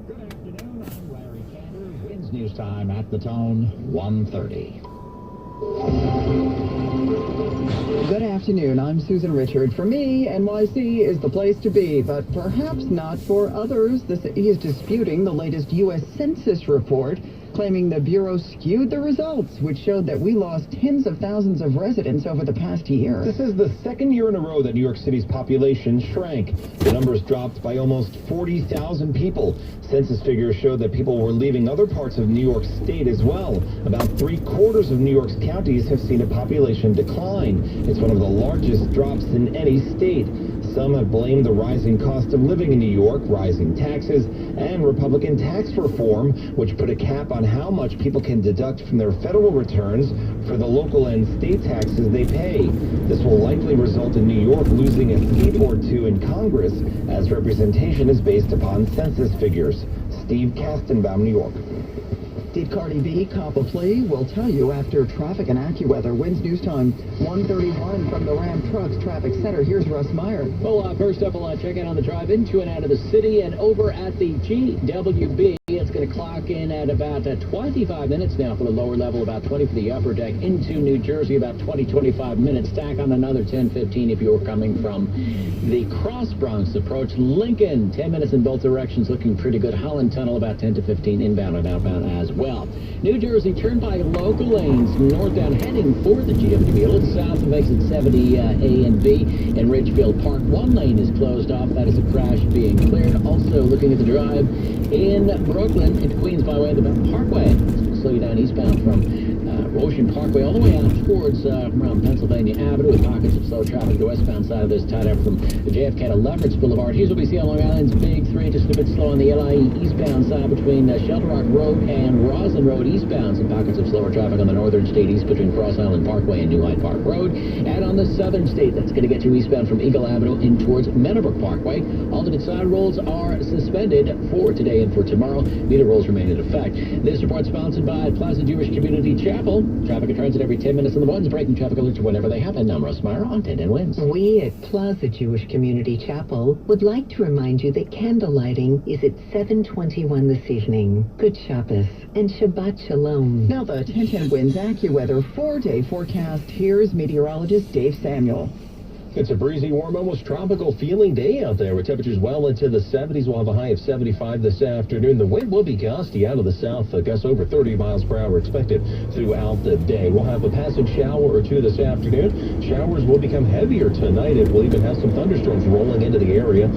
Good afternoon, I'm Larry Cantor. Wins News Time at the Tone, 1:30. Good afternoon, I'm Susan Richard. For me, NYC is the place to be, but perhaps not for others. The city is disputing the latest U.S. Census report, claiming the Bureau skewed the results, which showed that we lost tens of thousands of residents over the past year. This is the second year in a row that New York City's population shrank. The numbers dropped by almost 40,000 people. Census figures show that people were leaving other parts of New York State as well. About 3/4 of New York's counties have seen a population decline. It's one of the largest drops in any state. Some have blamed the rising cost of living in New York, rising taxes, and Republican tax reform, which put a cap on how much people can deduct from their federal returns for the local and state taxes they pay. This will likely result in New York losing a seat or two in Congress, as representation is based upon census figures. Steve Kastenbaum, New York. Did Cardi B cop a plea? We'll tell you after traffic and AccuWeather. Wins News Time, 1:31 from the Ram Trucks Traffic Center. Here's Russ Meyer. Well, first up, we'll check in on the drive into and out of the city and over at the GWB. It's going to clock in at about 25 minutes now for the lower level, about 20 for the upper deck into New Jersey, about 20-25 minutes. Stack on another 10-15 if you're coming from the Cross Bronx approach. Lincoln, 10 minutes in both directions, looking pretty good. Holland Tunnel, about 10 to 15 inbound and outbound as well. New Jersey, Turnpike local lanes, northbound heading for the GWB. A little south of exit 70 A and B. In Ridgefield Park, one lane is closed off. That is a crash being cleared. Also looking at the drive in Brooklyn into Queens by way of the Parkway. Slow you down eastbound from Ocean Parkway all the way out towards around Pennsylvania Avenue with pockets of slow traffic. The westbound side of this tied up from the JFK to Leverage Boulevard. Here's what we see on Long Island's Big Three, just a bit slow on the LIE eastbound side between Shelter Rock Road and Roslyn Road eastbound. Some pockets of slower traffic on the northern state east between Cross Island Parkway and New Hyde Park Road. And on the southern state, that's going to get you eastbound from Eagle Avenue in towards Meadowbrook Parkway. Alternate side rolls are suspended for today and for tomorrow. Meter rolls remain in effect. This report sponsored by Plaza Jewish Community Chapel. Traffic and transit every 10 minutes in the ones, breaking traffic alerts whenever they happen. I'm Russ Meyer on 10 Wins. We at Plaza Jewish Community Chapel would like to remind you that candle lighting is at 7:21 this evening. Good Shabbos and Shabbat Shalom. Now the 10 Wins AccuWeather 4-day forecast. Here's meteorologist Dave Samuel. It's a breezy, warm, almost tropical feeling day out there with temperatures well into the 70s. We'll have a high of 75 this afternoon. The wind will be gusty out of the south, gusts over 30 miles per hour expected throughout the day. We'll have a passing shower or two this afternoon. Showers will become heavier tonight, and we'll even have some thunderstorms rolling into the area.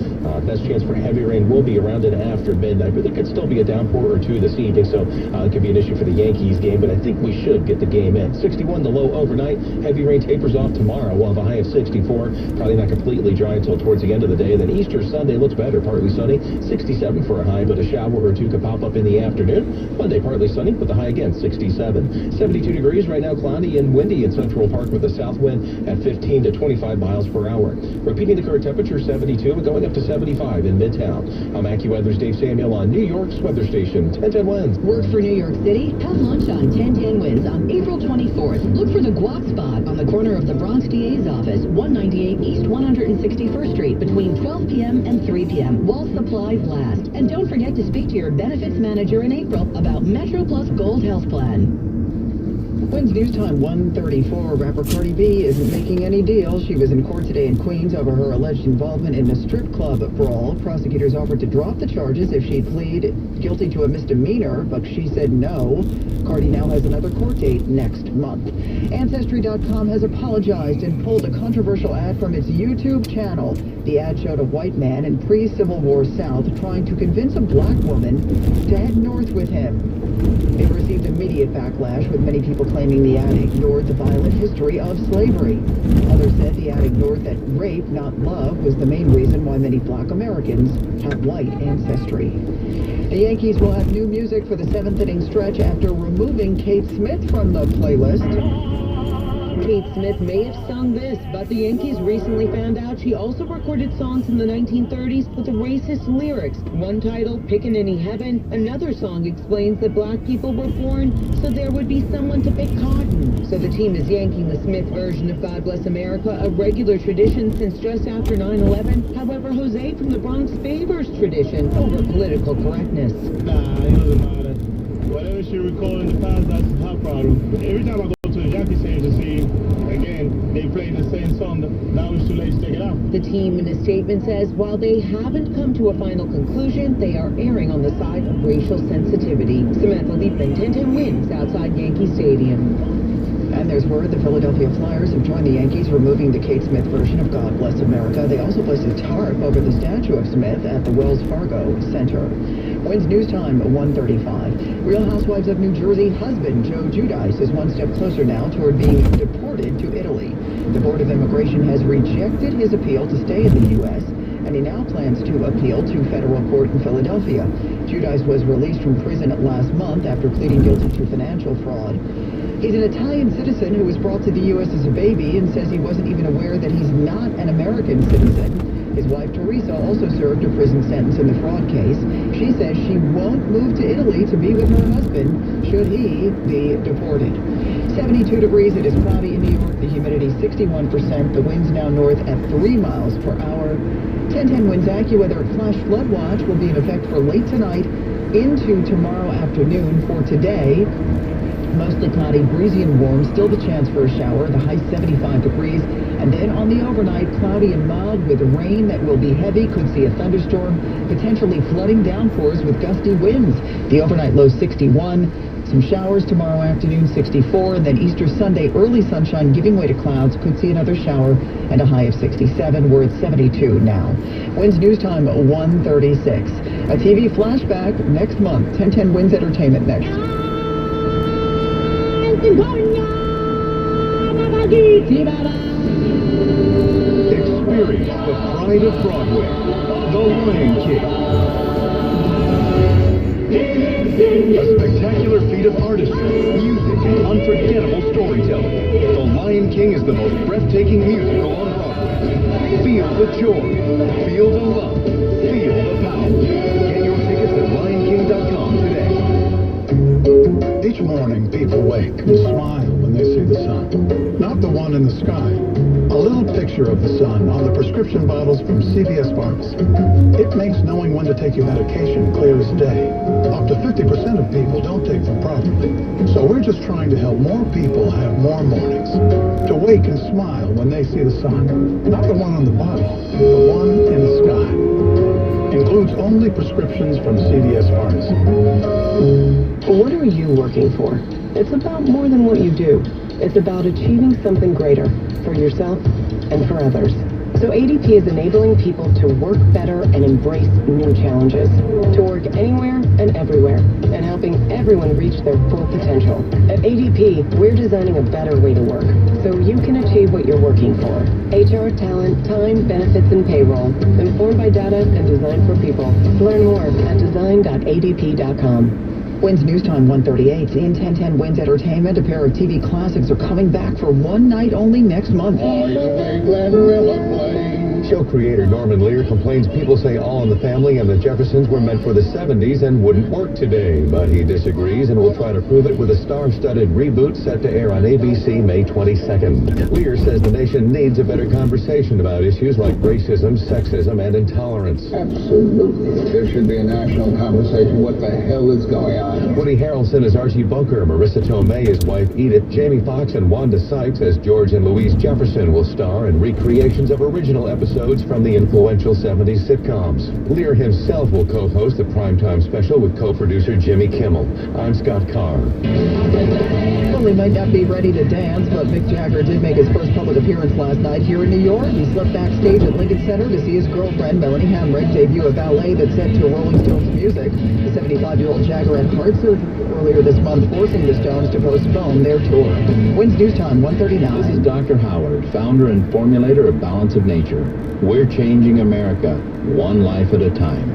Best chance for heavy rain will be around and after midnight, but there could still be a downpour or two this evening, so it could be an issue for the Yankees game, but I think we should get the game in. 61 the low overnight. Heavy rain tapers off tomorrow. We'll have a high of 64. Probably not completely dry until towards the end of the day. Then Easter Sunday looks better, partly sunny, 67 for a high, but a shower or two could pop up in the afternoon. Monday partly sunny with a high again, 67. 72 degrees right now, cloudy and windy in Central Park with a south wind at 15 to 25 miles per hour. Repeating the current temperature, 72 and going up to 75 in Midtown. I'm AccuWeather's Dave Samuel on New York's weather station, 10 Winds. Work for New York City? Have lunch on 10 Winds on April 24th. Look for the guac spot on the corner of the Bronx DA's office, 198 East 161st Street between 12 p.m. and 3 p.m. while supplies last. And don't forget to speak to your benefits manager in April about Metro Plus Gold Health Plan. Wins News Time 1:34. Rapper Cardi B isn't making any deals. She was in court today in Queens over her alleged involvement in a strip club brawl. Prosecutors offered to drop the charges if she'd plead guilty to a misdemeanor, but she said no. Cardi now has another court date next month. Ancestry.com has apologized and pulled a controversial ad from its YouTube channel. The ad showed a white man in pre-Civil War South trying to convince a black woman to head north with him. It received immediate backlash, with many people claiming the ad ignored the violent history of slavery. Others said the ad ignored that rape, not love, was the main reason why many black Americans have white ancestry. The Yankees will have new music for the seventh inning stretch after removing Kate Smith from the playlist. Kate Smith may have sung this, but the Yankees recently found out she also recorded songs in the 1930s with racist lyrics. One title, Pickin' Any Heaven. Another song explains that black people were born so there would be someone to pick cotton. So the team is yanking the Smith version of God Bless America, a regular tradition since just after 9/11. However, Jose from the Bronx favors tradition over political correctness. Nah, it doesn't matter. Whatever she recorded in the past, that's her problem. Every time I go to the Yankee stage to see, again, they play the same song. Now it's too late to take it out. The team in a statement says while they haven't come to a final conclusion, they are erring on the side of racial sensitivity. Samantha Liebman, 10-10 wins outside Yankee Stadium. And there's word the Philadelphia Flyers have joined the Yankees, removing the Kate Smith version of God Bless America. They also placed a tarp over the statue of Smith at the Wells Fargo Center. Wins News Time 1:35. Real Housewives of New Jersey husband Joe Giudice is one step closer now toward being deported to Italy. The Board of Immigration has rejected his appeal to stay in the U.S., and he now plans to appeal to federal court in Philadelphia. Giudice was released from prison last month after pleading guilty to financial fraud. He's an Italian citizen who was brought to the U.S. as a baby and says he wasn't even aware that he's not an American citizen. His wife, Teresa, also served a prison sentence in the fraud case. She says she won't move to Italy to be with her husband should he be deported. 72 degrees. It is cloudy in New York. The humidity 61%. The winds now north at 3 miles per hour. 10-10 winds. AccuWeather flash flood watch will be in effect for late tonight into tomorrow afternoon. For today, mostly cloudy, breezy and warm. Still the chance for a shower. The high 75 degrees. And then on the overnight, cloudy and mild with rain that will be heavy. Could see a thunderstorm, potentially flooding downpours with gusty winds. The overnight low 61. Some showers tomorrow afternoon, 64. And then Easter Sunday, early sunshine giving way to clouds. Could see another shower and a high of 67. We're at 72 now. Winds News Time 1:36. A TV flashback next month. 10-10 Winds Entertainment next. Experience the pride of Broadway, The Lion King. A spectacular feat of artistry, music, and unforgettable storytelling. The Lion King is the most breathtaking musical on Broadway. Feel the joy, feel the love, feel the power. Get your tickets at LionKing.com today. Each morning, people wake and smile when they see the sun. Not the one in the sky. A little picture of the sun on the prescription bottles from CVS Pharmacy. It makes knowing when to take your medication clear as day. Up to 50% of people don't take them properly. So we're just trying to help more people have more mornings. To wake and smile when they see the sun. Not the one on the bottle, the one in the sky. Includes only prescriptions from CVS Pharmacy. What are you working for? It's about more than what you do. It's about achieving something greater for yourself and for others. So ADP is enabling people to work better and embrace new challenges, to work anywhere and everywhere, and helping everyone reach their full potential. At ADP, we're designing a better way to work, so you can achieve what you're working for. HR, talent, time, benefits, and payroll, informed by data and designed for people. Learn more at design.adp.com. Winds News Time 1:38. In 10-10 Winds Entertainment, a pair of TV classics are coming back for one night only next month. Show creator Norman Lear complains people say All in the Family and the Jeffersons were meant for the 70s and wouldn't work today, but he disagrees and will try to prove it with a star-studded reboot set to air on ABC May 22nd. Lear says the nation needs a better conversation about issues like racism, sexism, and intolerance. Absolutely. There should be a national conversation. What the hell is going on? Woody Harrelson as Archie Bunker, Marissa Tomei as wife Edith, Jamie Foxx and Wanda Sykes as George and Louise Jefferson will star in recreations of original episodes from the influential 70s sitcoms. Lear himself will co-host the primetime special with co-producer Jimmy Kimmel. I'm Scott Carr. Well, he might not be ready to dance, but Mick Jagger did make his first public appearance last night here in New York. He slipped backstage at Lincoln Center to see his girlfriend, Melanie Hamrick, debut a ballet that's set to Rolling Stones music. The 75-year-old Jagger had heart surgery earlier this month, forcing the Stones to postpone their tour. Winds News Time 1:39. This is Dr. Howard, founder and formulator of Balance of Nature. We're changing America, one life at a time.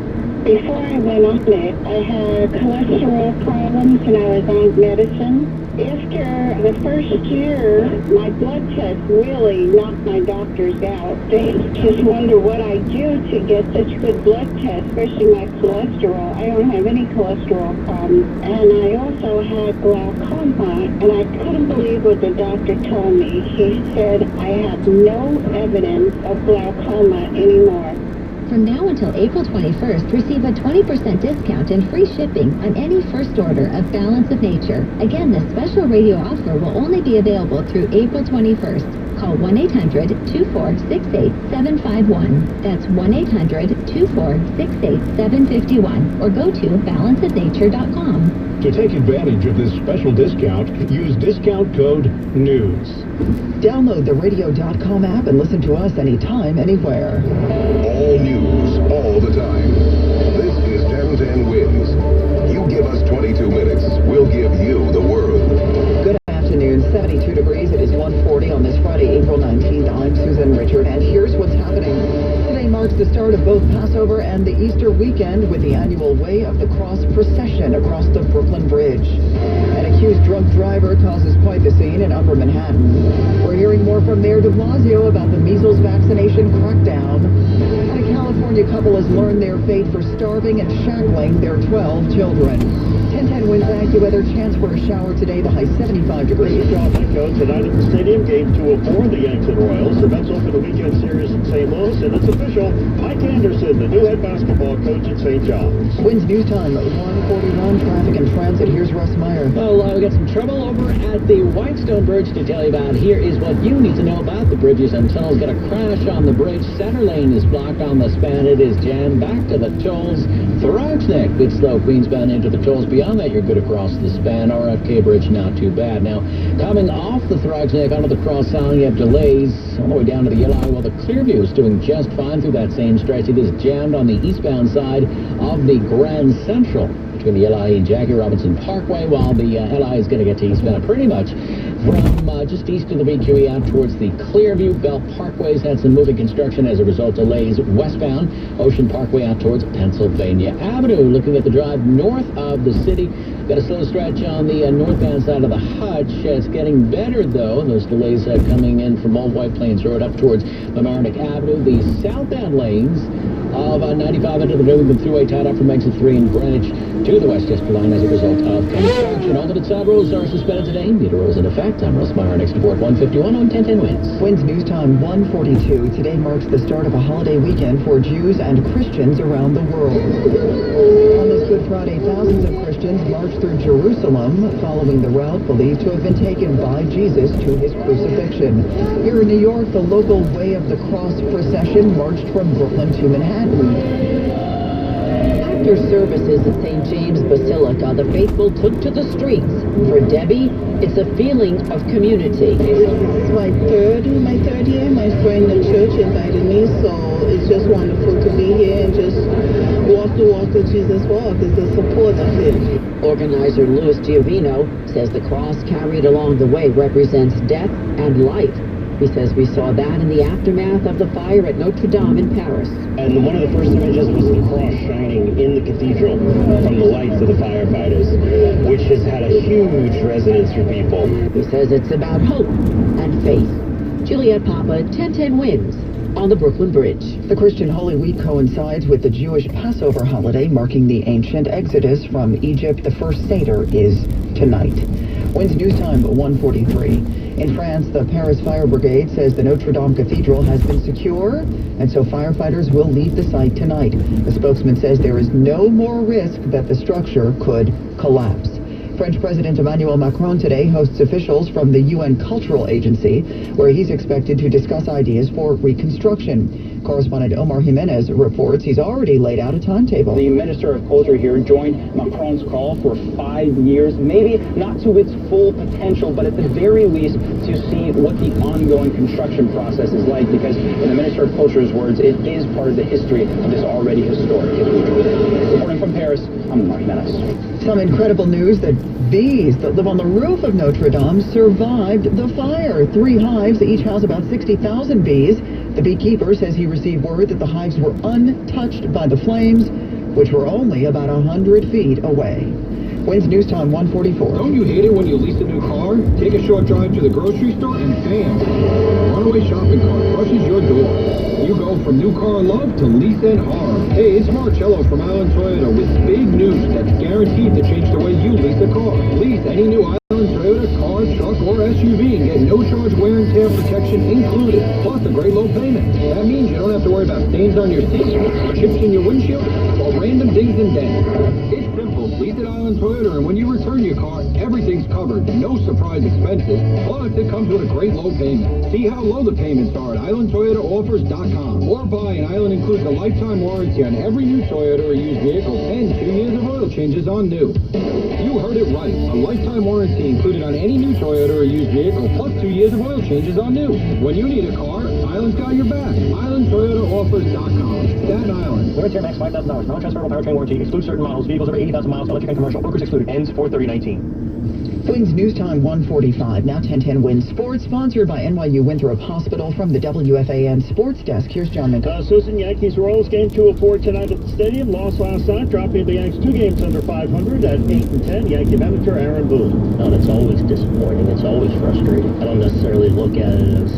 Before I went on it, I had cholesterol problems and I was on medicine. After the first year, my blood test really knocked my doctors out. They just wonder what I do to get such good blood tests, especially my cholesterol. I don't have any cholesterol problems. And I also had glaucoma, and I couldn't believe what the doctor told me. He said I have no evidence of glaucoma anymore. From now until April 21st, receive a 20% discount and free shipping on any first order of Balance of Nature. Again, this special radio offer will only be available through April 21st. Call 1-800-246-8751. That's 1-800-246-8751. Or go to balanceofnature.com. To take advantage of this special discount, use discount code NEWS. Download the radio.com app and listen to us anytime, anywhere. All news, all the time. This is 1010 Wins. You give us 22 minutes, we'll give you the world. Good afternoon, 72 degrees. It is 1:40 on this Friday, April 19th. I'm Susan Richard, and here's what's happening. Today marks the start of both Passover and the Easter weekend with the annual Way of the Cross procession across the Brooklyn Bridge. An accused drunk driver causes quite the scene in Upper Manhattan. We're hearing more from Mayor de Blasio about the measles vaccination crackdown. And a California couple has learned their fate for starving and shackling their 12 children. 1010 Wins AccuWeather, chance for a shower today, the high 75 degrees. Tonight at the stadium, game 2 of 4 of the Yanks and Royals. The Mets open the weekend series in St. Louis, and it's official. Mike Anderson, the new head basketball coach at St. John's. Wins News Time, 1:41, traffic and transit. Here's Russ Meyer. Well, we got some trouble over at the Whitestone Bridge to tell you about. Here is what you need to know about the bridges and tunnels. Got a crash on the bridge. Center lane is blocked on the span. It is jammed back to the tolls. Thruway Neck, bit slow, Queensbound into the tolls. Beyond that, you're good across the span. RFK Bridge, not too bad. Now, coming off the Thruway Neck onto the cross island, you have delays all the way down to the LI. Well, the Clearview is doing just fine through that same stretch. It is jammed on the eastbound side of the Grand Central between the LI and Jackie Robinson Parkway, while the LI is going to get to eastbound pretty much from just east of the BQE out towards the Clearview. Bell Parkway's had some moving construction as a result. Delays westbound. Ocean Parkway out towards Pennsylvania Avenue. Looking at the drive north of the city. Got a slow stretch on the northbound side of the Hutch. It's getting better, though. Those delays coming in from Old White Plains Road up towards Mamaroneck Avenue. The southbound lanes of 95 into the New England Thruway tied up from exit 3 in Greenwich to the West Jesper line as a result of construction. Alternate side roads are suspended today. Meter rolls in effect. I'm Russ Meyer. Next report 151 on 1010 Wins. Wins News Time 1:42. Today marks the start of a holiday weekend for Jews and Christians around the world. On this Good Friday, thousands of Christians marched through Jerusalem following the route believed to have been taken by Jesus to his crucifixion. Here in New York, the local Way of the Cross procession marched from Brooklyn to Manhattan. After services at St. James Basilica, the faithful took to the streets. For Debbie, it's a feeling of community. It's my third year. My friend in church invited me, so it's just wonderful to be here and just walk the walk that Jesus walked. It's the support of him. Organizer Louis Giovino says the cross carried along the way represents death and life. He says we saw that in the aftermath of the fire at Notre Dame in Paris. And one of the first images was the cross shining in the cathedral from the lights of the firefighters, which has had a huge resonance for people. He says it's about hope and faith. Juliet Papa, 1010 Wins on the Brooklyn Bridge. The Christian Holy Week coincides with the Jewish Passover holiday, marking the ancient exodus from Egypt. The first Seder is tonight. Wins News Time 1:43. In France, the Paris Fire Brigade says the Notre Dame Cathedral has been secure, and so firefighters will leave the site tonight. The spokesman says there is no more risk that the structure could collapse. French President Emmanuel Macron today hosts officials from the UN Cultural Agency, where he's expected to discuss ideas for reconstruction. Correspondent Omar Jimenez reports he's already laid out a timetable. The Minister of Culture here joined Macron's call for 5 years, maybe not to its full potential, but at the very least to see what the ongoing construction process is like, because in the Minister of Culture's words, it is part of the history of this already historic cathedral. Reporting from Paris, I'm Omar Jimenez. Some incredible news that bees that live on the roof of Notre Dame survived the fire. 3 hives each house about 60,000 bees. The beekeeper says he received word that the hives were untouched by the flames. which were only about 100 feet away. Winds News Time 144. Don't you hate it when you lease a new car? Take a short drive to the grocery store and bam! A runaway shopping cart rushes your door. You go from new car love to lease and harm. Hey, it's Marcello from Island Toyota with big news that's guaranteed to change the way you lease a car. Lease any new Island Toyota car, truck, or SUV and get no charge wear and tear protection included, plus a great low payment. That means you don't have to worry about stains on your seats, chips in your windshield, or random dings and dents. It's simple. Lease at Island Toyota, and when you return your car, everything's covered. No surprise expenses. Plus, it comes with a great low payment. See how low the payments are at IslandToyotaOffers.com. Or buy an Island includes a lifetime warranty on every new Toyota or used vehicle and 2 years of oil changes on new. You heard it right. A lifetime warranty included on any new Toyota or used vehicle, plus 2 years of oil changes on new. When you need a car, Island's got your back. IslandToyotaOffers.com. Staten Island. Wear and tear max $5,000. Non-transferable powertrain warranty. Excludes certain models. Vehicles over 80,000 miles. Electric and commercial. Brokers excluded. Ends 4/30/19. Winds News Time 145. Now 1010 Winds Sports, sponsored by NYU Winthrop Hospital. From the WFAN Sports Desk, here's John Minkoff. Susan, Yankees-Royals game 2 of 4 tonight at the stadium. Lost last night, dropping the Yanks 2 games under 500 at 8-10. Yankee manager Aaron Boone. No, it's always disappointing. It's always frustrating. I don't necessarily look at it as,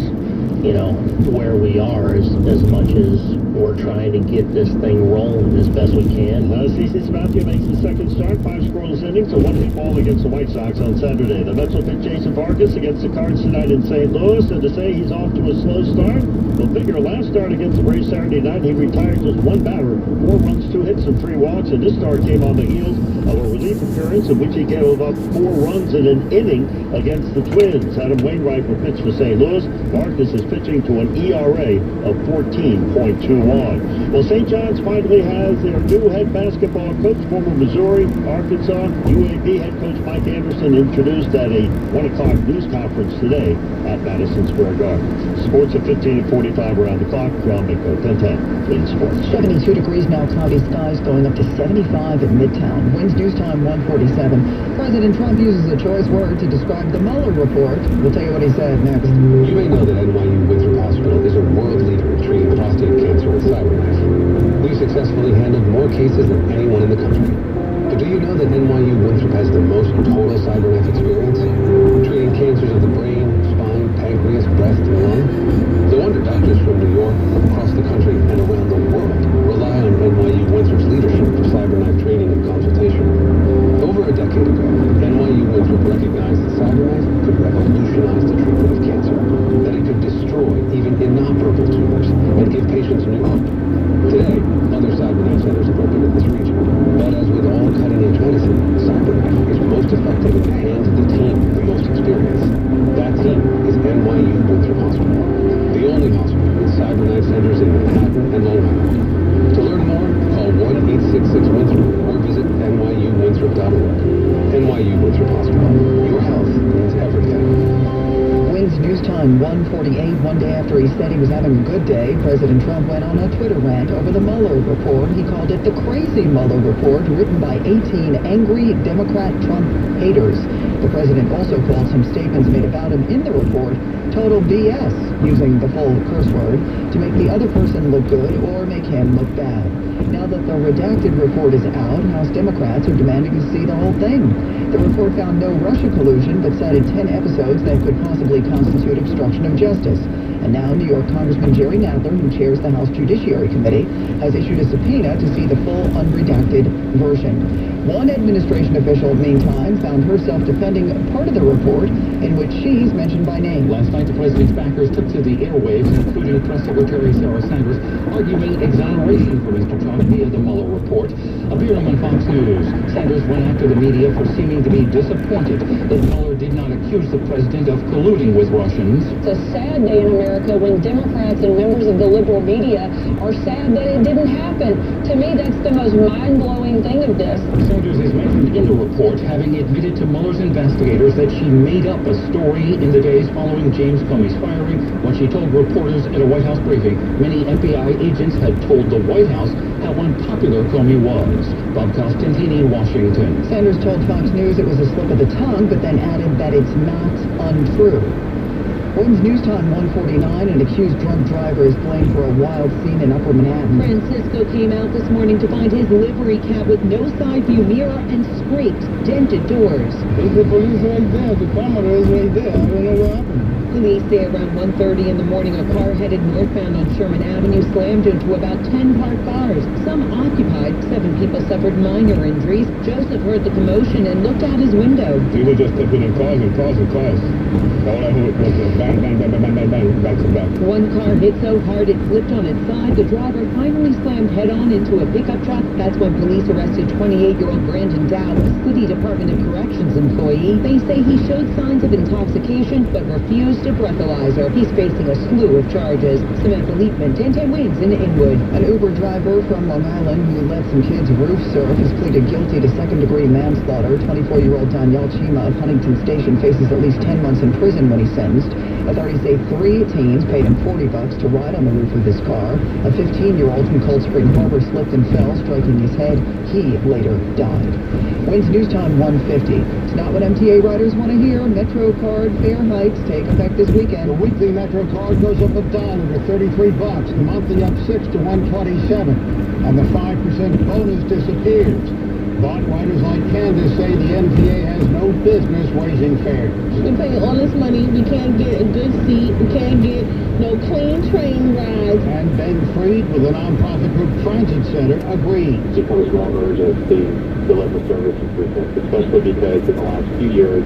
where we are as much as we're trying to get this thing rolling as best we can. CC Sabathia makes the second start, 5 scoreless innings, a 1-hit ball against the White Sox on Saturday. The Mets will pitch Jason Vargas against the Cards tonight in St. Louis, and to say he's off to a slow start, we'll figure last start against the Braves Saturday night, he retired just 1 batter, 4 runs, 2 hits, and 3 walks, and this start came on the heels of a relief appearance in which he gave up 4 runs in an inning against the Twins. Adam Wainwright will pitch for St. Louis. Vargas is pitching to an ERA of 14.21. Well, St. John's finally has their new head basketball coach, former Missouri, Arkansas, UAB head coach Mike Anderson, introduced at a 1 o'clock news conference today at Madison Square Garden. Sports at 15:45 around the clock. John Minkoff, 1010 in sports. 72 degrees now, cloudy skies going up to 75 at Midtown. Winds News Time 147. President Trump uses a choice word to describe the Mueller report. We'll tell you what he said next. You may know that NYU Winthrop Hospital is a world leader in treating prostate cancer with CyberKnife. We've successfully handled more cases than anyone in the country. But do you know that NYU Winthrop has the most total CyberKnife experience? Treating cancers of the brain, spine, pancreas, breast, and lung? No wonder doctors from New York, across the country, and around the world rely on NYU Winthrop's leadership for CyberKnife training and consultation. Over a decade ago, NYU Winthrop recognized that CyberKnife could revolutionize the treatment of cancer, that it could destroy even inoperable tumors and give patients new hope. Today, other CyberKnife centers have opened in this region, but as with all cutting-edge medicine, CyberKnife is most effective in the hands of the team with the most experience. That team is NYU Winthrop Hospital, the only hospital with CyberKnife centers in Manhattan and Long Island. To learn more, call 1-866-WINTHROP or visit nyuwinthrop.org. NYU Winthrop Hospital. Your health means everything. Winds News Time 148. One day after he said he was having a good day, President Trump went on a Twitter rant over the Mueller report. He called it the crazy Mueller report, written by 18 angry Democrat Trump haters. The president also called some statements made about him in the report total BS, using the full curse word, to make the other person look good or make him look bad. Now that the redacted report is out, House Democrats are demanding to see the whole thing. The report found no Russia collusion, but cited 10 episodes that could possibly constitute obstruction of justice. And now New York Congressman Jerry Nadler, who chairs the House Judiciary Committee, has issued a subpoena to see the full unredacted version. One administration official, meantime, found herself defending part of the report in which she's mentioned by name. Last night, the president's backers took to the airwaves, including Press Secretary Sarah Sanders, arguing exoneration for Mr. Trump via the Mueller report. Appearing on Fox News, Sanders went after the media for seeming to be disappointed that Mueller did not accuse the president of colluding with Russians. It's a sad day in America when Democrats and members of the liberal media are sad that it didn't happen. To me, that's the most mind-blowing thing of this. Sanders is mentioned in the report, having admitted to Mueller's investigators that she made up a story in the days following James Comey's firing when she told reporters at a White House briefing many FBI agents had told the White House how unpopular Comey was. Bob Costantini, Washington. Sanders told Fox News it was a slip of the tongue, but then added that it's not untrue. Wins News Time 149. An accused drunk driver is blamed for a wild scene in Upper Manhattan. Francisco came out this morning to find his livery cab with no side view mirror and scraped, dented doors. There's the police right there. The camera is right there. I don't know what happened. Police say around 1:30 in the morning, a car headed northbound on Sherman Avenue slammed into about 10 parked cars. Some occupied. 7 people suffered minor injuries. Joseph heard the commotion and looked out his window. People just stepping in cars and cars and cars. All I heard was a bang, bang, bang, bang, bang, bang, bang, back to back. One car hit so hard it flipped on its side. The driver finally slammed head-on into a pickup truck. That's when police arrested 28-year-old Brandon Dow, a City Department of Corrections employee. They say he showed signs of intoxication but refused a breathalyzer. He's facing a slew of charges. Samantha Liebman, 1010 Wins in Inwood. An Uber driver from Long Island who let some kids roof surf has pleaded guilty to second-degree manslaughter. 24-year-old Danielle Chima of Huntington Station faces at least 10 months in prison when he's sentenced. Authorities say 3 teens paid him $40 to ride on the roof of his car. A 15-year-old from Cold Spring Harbor slipped and fell, striking his head. He later died. Wins News Time 150. It's not what MTA riders want to hear. Metro card fare hikes take effect this weekend. The weekly Metro card goes up $1 to $33. The monthly up 6 to $127. And the 5% bonus disappears. But riders like Candace say the MTA has no business raising fares. We pay all this money, we can't get a good seat, we can't get no clean train rides. And Ben Freed with the nonprofit group Transit Center agrees. It becomes more urgent to deliver service improvements, especially because in the last few years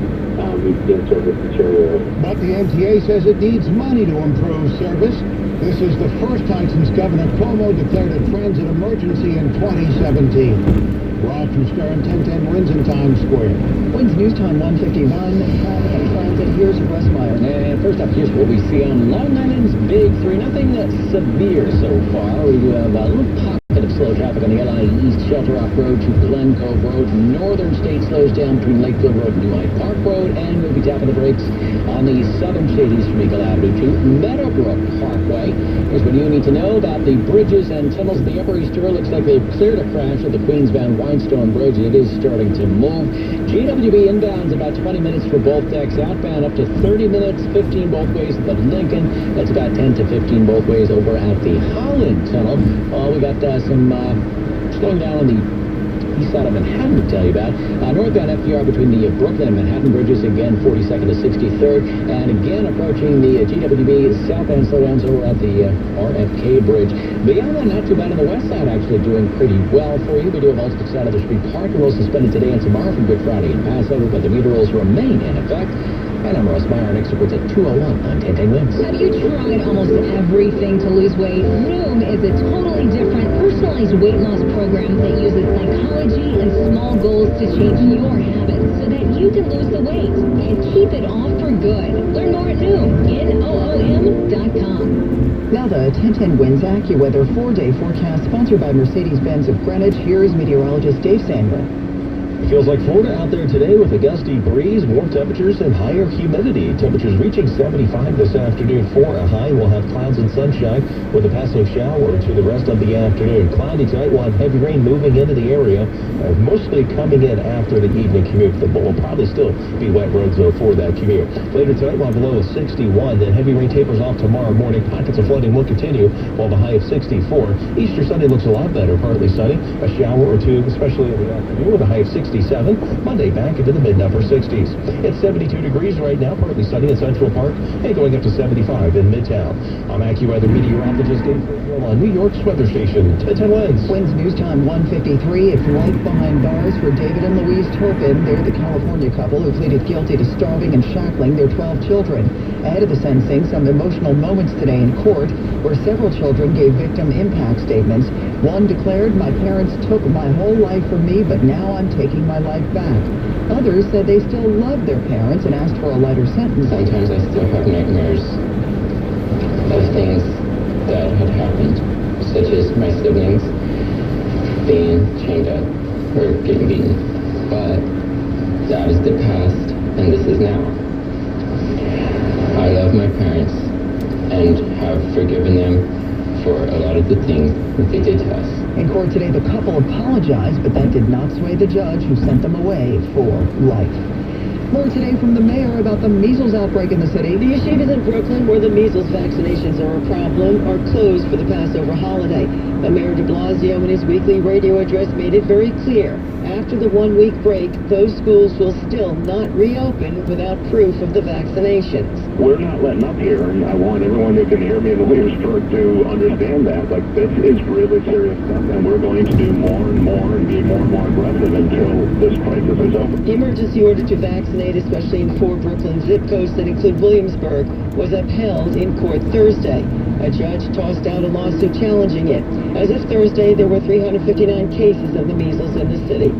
we've seen service deteriorate. But the MTA says it needs money to improve service. This is the first time since Governor Cuomo declared a transit emergency in 2017. Rod from Stern, 1010 Wins in Times Square. Wins News Time 151. Traffic and transit. Here's Russ Meyer. And first up, here's what we see on Long Island's Big 3. Nothing severe so far. We do have a little pocket of slow traffic on the LI East Shelter Rock Road to Glen Cove Road. Northern State slows down between Lakefield Road and New Hyde Park Road. And we'll be tapping the brakes on the Southern State East from Eagle Avenue to Meadowbrook Parkway. Here's what you need to know about the bridges and tunnels of the Upper East Shore. Looks like they've cleared a crash of the Queensbound Whinstone Bridge. It is starting to move. GWB inbounds about 20 minutes for both decks. Outbound up to 30 minutes, 15 both ways at the Lincoln. That's about 10 to 15 both ways over at the Holland Tunnel. We got some slowing down on the east side of Manhattan to tell you about. Northbound FDR between the Brooklyn and Manhattan bridges, again 42nd to 63rd. And again approaching the GWB southbound slowdowns over at the RFK bridge. Beyond that, not too bad on the west side, actually doing pretty well for you. We do have Ulster side of the street parking rules suspended today and tomorrow for Good Friday and Passover, but the meter rules remain in effect. And I'm Russ Meyer. Next report's at 2:01 on 1010 Wins. Have you tried almost everything to lose weight? Noom is a totally different, personalized weight loss program that uses psychology and small goals to change your habits so that you can lose the weight and keep it off for good. Learn more at Noom, NOOM.com. Now the 1010 Wins AccuWeather 4-day forecast sponsored by Mercedes-Benz of Greenwich. Here's meteorologist Dave Sandler. It feels like Florida out there today with a gusty breeze, warm temperatures, and higher humidity. Temperatures reaching 75 this afternoon. For a high, we'll have clouds and sunshine with a passing shower through the rest of the afternoon. Cloudy tonight, we'll have heavy rain moving into the area, mostly coming in after the evening commute. But will probably still be wet roads, though, for that commute. Later tonight, we'll have a low of 61. Then heavy rain tapers off tomorrow morning. Pockets of flooding will continue, while the high of 64. Easter Sunday looks a lot better, partly sunny. A shower or two, especially in the afternoon, with a high of 67. Monday back into the mid-upper 60s. It's 72 degrees right now, partly sunny in Central Park, and going up to 75 in Midtown. I'm AccuWeather meteorologist Dave Sandler on New York's weather station. 1010 Wins. Wins News Time 153. It's life behind bars for David and Louise Turpin. They're the California couple who pleaded guilty to starving and shackling their 12 children. Ahead of the sentencing, some emotional moments today in court where several children gave victim impact statements. One declared, "My parents took my whole life from me, but now I'm taking my life back." Others said they still love their parents and asked for a lighter sentence. Sometimes I still have nightmares of things that had happened, such as my siblings being chained up or getting beaten. But that is the past, and this is now. I love my parents and have forgiven them for a lot of the things that they did to us. In court today, the couple apologized, but that did not sway the judge who sent them away for life. More today from the mayor about the measles outbreak in the city. The yeshivas in Brooklyn, where the measles vaccinations are a problem, are closed for the Passover holiday. But Mayor de Blasio in his weekly radio address made it very clear. After the one-week break, those schools will still not reopen without proof of the vaccinations. We're not letting up here, and I want everyone who can hear me in Williamsburg to understand that. Like, this is really serious stuff, and we're going to do more and more and be more and more aggressive until this crisis is over. The emergency order to vaccinate, especially in 4 Brooklyn zip codes that include Williamsburg, was upheld in court Thursday. A judge tossed out a lawsuit challenging it. As of Thursday, there were 359 cases of the measles in the city.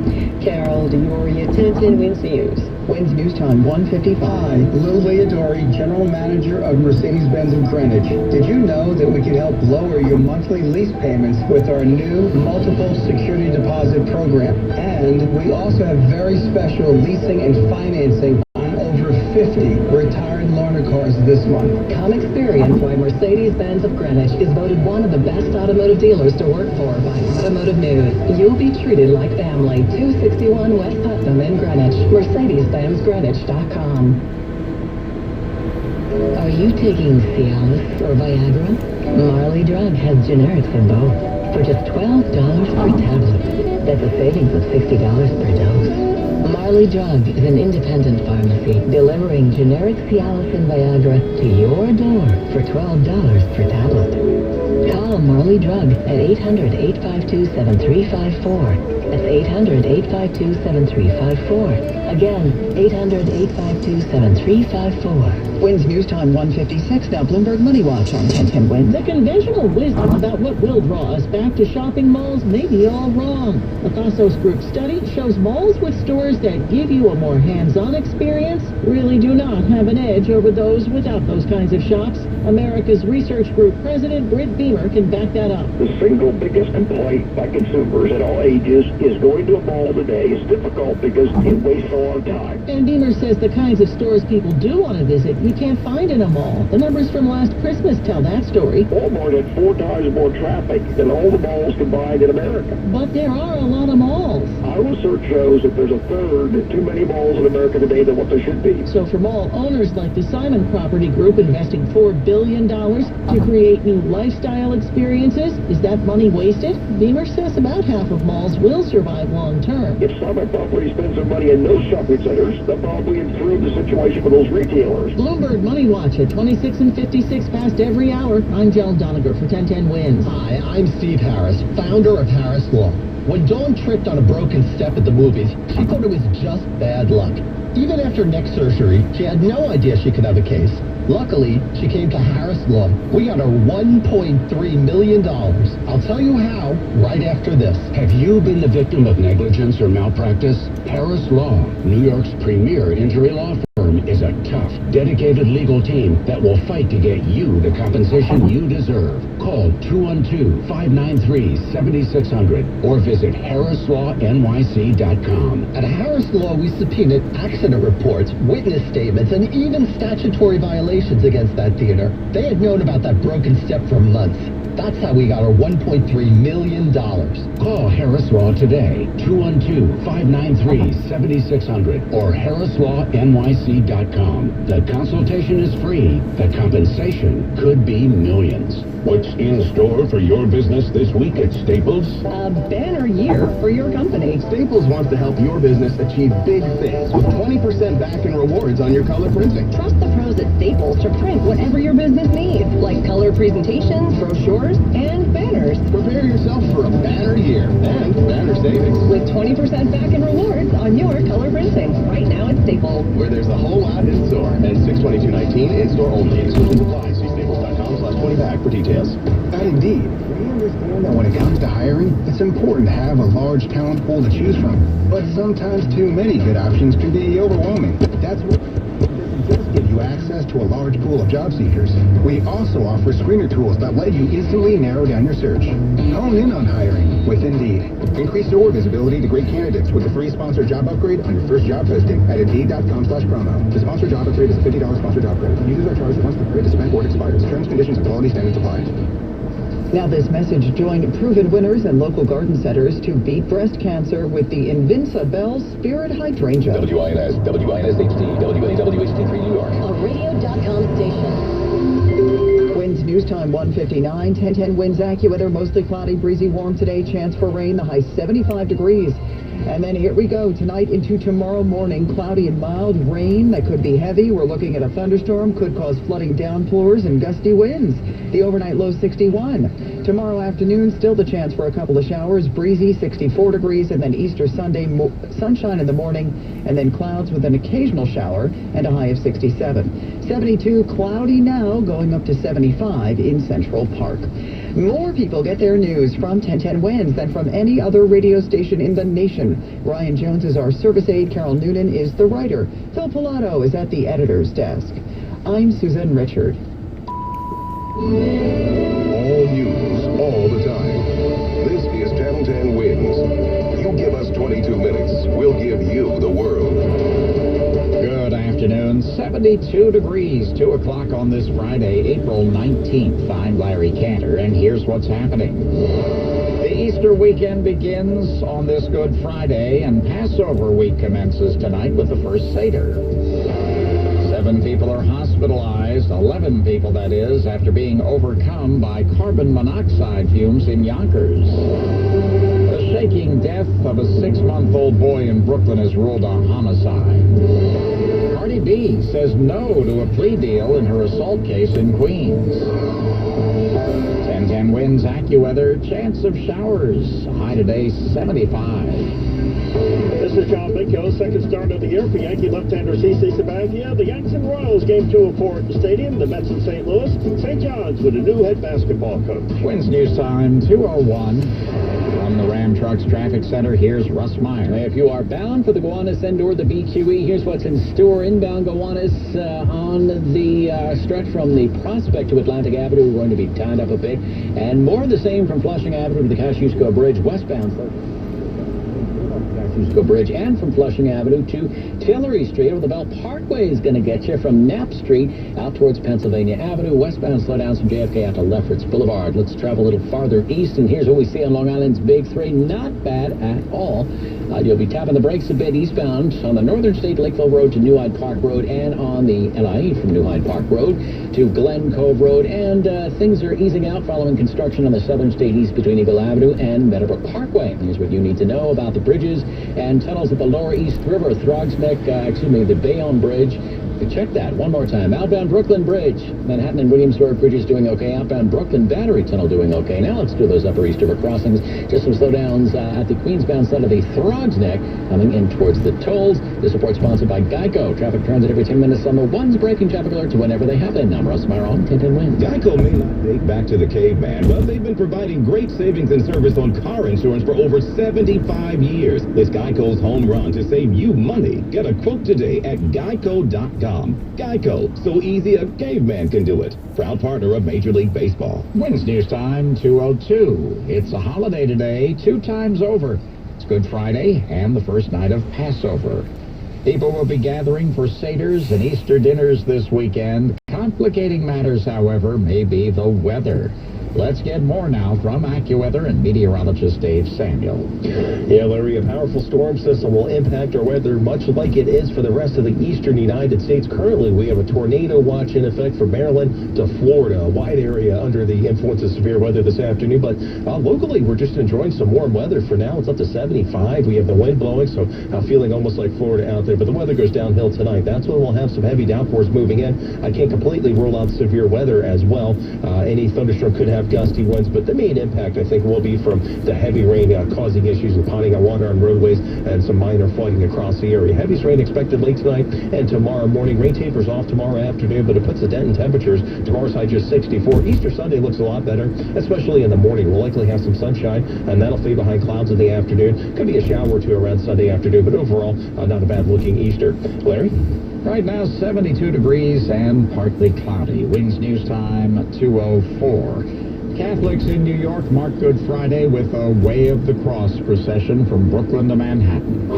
Carol DeOria, 1010 Wins News. Wins News Time 1:55. Lil Leodori, General Manager of Mercedes-Benz of Greenwich. Did you know that we can help lower your monthly lease payments with our new multiple security deposit program? And we also have very special leasing and financing on over 50 retired loaner cars this month. Come experience why Mercedes-Benz of Greenwich is voted one of the best automotive dealers to work for by Automotive News. You'll be treated like family. 261 West Putnam in Greenwich. Mercedes-BenzGreenwich.com. Are you taking Cialis or Viagra? Marley Drug has generics in both for just $12 per tablet. That's a savings of $60 per dose. Marley Drug is an independent pharmacy delivering generic Cialis and Viagra to your door for $12 per tablet. Call Marley Drug at 800-852-7354. That's 800-852-7354. Again, 800-852-7354. Wins News Time 1:56. Now Bloomberg Money Watch on 1010 Wins. The conventional wisdom about what will draw us back to shopping malls may be all wrong. A Thassos Group study shows malls with stores that give you a more hands-on experience really do not have an edge over those without those kinds of shops. America's Research Group President Britt Beamer can back that up. The single biggest complaint by consumers at all ages is going to a mall today is difficult because it wastes a lot of time. And Beamer says the kinds of stores people do want to visit you can't find in a mall. The numbers from last Christmas tell that story. Walmart had 4 times more traffic than all the malls combined in America. But there are a lot of malls. Our research shows that there's a third too many malls in America today than what there should be. So for mall owners like the Simon Property Group investing $4 billion to create new lifestyle experiences, is that money wasted? Beamer says about half of malls will survive long term. If Simon Property spends their money in those shopping centers, they'll probably improve the situation for those retailers. Bloomberg Money Watch at 26 and 56 past every hour. I'm Joan Doniger for 1010 Wins. Hi, I'm Steve Harris, founder of Harris Law. When Dawn tripped on a broken step at the movies, she thought it was just bad luck. Even after neck surgery, she had no idea she could have a case. Luckily, she came to Harris Law. We got her $1.3 million. I'll tell you how right after this. Have you been the victim of negligence or malpractice? Harris Law, New York's premier injury law firm, is a tough, dedicated legal team that will fight to get you the compensation you deserve. Call 212-593-7600 or visit HarrisLawNYC.com. At Harris Law, we subpoenaed accident reports, witness statements, and even statutory violations against that theater. They had known about that broken step for months. That's how we got our $1.3 million. Call Harris Law today, 212-593-7600 or HarrisLawNYC.com. The consultation is free. The compensation could be millions. What's in store for your business this week at Staples? A banner year for your company. Staples wants to help your business achieve big things with 20% back in rewards on your color printing. Trust the pros at Staples to print whatever your business needs, like color presentations, brochures, and banners. Prepare yourself for a banner year and banner savings. With 20% back in rewards on your color printing. Right now at Staples. Where there's a whole lot in store. And 6/22/19 in store only. Exclusions apply. See staples.com/20back for details. And indeed, we understand that when it comes to hiring, it's important to have a large talent pool to choose from. But sometimes too many good options can be overwhelming. That's what just give you access to a large pool of job seekers. We also offer screener tools that let you instantly narrow down your search. Hone in on hiring with Indeed. Increase your visibility to great candidates with a free sponsored job upgrade on your first job posting at Indeed.com/promo. The sponsored job upgrade is a $50 sponsored job credit. Users are charged once the credit is spent or it expires. Terms, conditions, and quality standards apply. Now this message joined proven winners and local garden centers to beat breast cancer with the Invincibell Spirit Hydrangea. WINS, WINS HD, WAWHT3 New York. A radio.com station. Winds news time 1:59. 1010 winds AccuWeather, mostly cloudy, breezy, warm today. Chance for rain, the high 75 degrees. And then here we go. Tonight into tomorrow morning, cloudy and mild rain that could be heavy. We're looking at a thunderstorm, could cause flooding downpours and gusty winds. The overnight low 61. Tomorrow afternoon, still the chance for a couple of showers, breezy, 64 degrees, and then Easter Sunday, sunshine in the morning, and then clouds with an occasional shower and a high of 67. 72, cloudy now, going up to 75 in Central Park. More people get their news from 1010 Winds than from any other radio station in the nation. Ryan Jones is our service aide. Carol Noonan is the writer. Phil Pilato is at the editor's desk. I'm Susan Richard. All news, all the time. This is 1010 Winds. You give us 22 minutes, we'll give you the world. Good afternoon. 72 degrees, 2 o'clock on this Friday, April 19th. I'm Larry Cantor, and here's what's happening. The Easter weekend begins on this Good Friday, and Passover week commences tonight with the first Seder. 7 people are hospitalized, 11 people, that is, after being overcome by carbon monoxide fumes in Yonkers. The shaking death of a 6-month-old boy in Brooklyn is ruled a homicide. Cardi B says no to a plea deal in her assault case in Queens. 1010 winds AccuWeather, chance of showers. High today, 75. This is John Binko, second start of the year for Yankee left-hander CC Sabathia. The Yanks and Royals game 2 of 4 at the stadium. The Mets in St. Louis. St. John's with a new head basketball coach. Winds news time 2:01. From the Ram Trucks Traffic Center, here's Russ Meyer. If you are bound for the Gowanus end or the BQE, here's what's in store. Inbound Gowanus on the stretch from the Prospect to Atlantic Avenue. We're going to be tied up a bit. And more of the same from Flushing Avenue to the Kosciuszko Bridge westbound. Kosciuszko Bridge, and from Flushing Avenue to Tillery Street. Over the Bell Parkway is going to get you from Knapp Street out towards Pennsylvania Avenue. Westbound slowdowns from JFK out to Lefferts Boulevard. Let's travel a little farther east, and here's what we see on Long Island's Big Three. Not bad at all. You'll be tapping the brakes a bit eastbound on the Northern State Lakeville Road to New Hyde Park Road, and on the LIE from New Hyde Park Road to Glen Cove Road. And things are easing out following construction on the Southern State East between Eagle Avenue and Meadowbrook Parkway. Here's what you need to know about the bridges and tunnels at the Lower East River, the Bayonne Bridge. Check that one more time. Outbound Brooklyn Bridge, Manhattan and Williamsburg bridges doing okay. Outbound Brooklyn Battery Tunnel doing okay. Now let's do those Upper East River crossings. Just some slowdowns at the Queensbound side of the Throgs Neck coming in towards the tolls. This report sponsored by Geico. Traffic transit every 10 minutes on the ones breaking traffic alerts whenever they happen. I'm Russ Meyer on 1010 Winds. Geico may not date back to the caveman, but they've been providing great savings and service on car insurance for over 75 years. It's Geico's home run to save you money. Get a quote today at geico.com. Geico, so easy a caveman can do it. Proud partner of Major League Baseball. Winds news time 2:02. It's a holiday today, 2 times over. It's Good Friday and the first night of Passover. People will be gathering for Seders and Easter dinners this weekend. Complicating matters, however, may be the weather. Let's get more now from AccuWeather and meteorologist Dave Samuel. Yeah, Larry, a powerful storm system will impact our weather much like it is for the rest of the eastern United States. Currently, we have a tornado watch in effect from Maryland to Florida, a wide area under the influence of severe weather this afternoon. But locally, we're just enjoying some warm weather. For now, it's up to 75. We have the wind blowing, so feeling almost like Florida out there. But the weather goes downhill tonight. That's when we'll have some heavy downpours moving in. I can't completely rule out severe weather as well. Any thunderstorm could have gusty winds, but the main impact, I think, will be from the heavy rain causing issues with ponding of water on roadways and some minor flooding across the area. Heaviest rain expected late tonight and tomorrow morning. Rain tapers off tomorrow afternoon, but it puts a dent in temperatures. Tomorrow's high just 64. Easter Sunday looks a lot better, especially in the morning. We'll likely have some sunshine, and that'll fade behind clouds in the afternoon. Could be a shower or two around Sunday afternoon, but overall, not a bad-looking Easter. Larry? Right now, 72 degrees and partly cloudy. Winds news time 2:04. Catholics in New York mark Good Friday with a Way of the Cross procession from Brooklyn to Manhattan.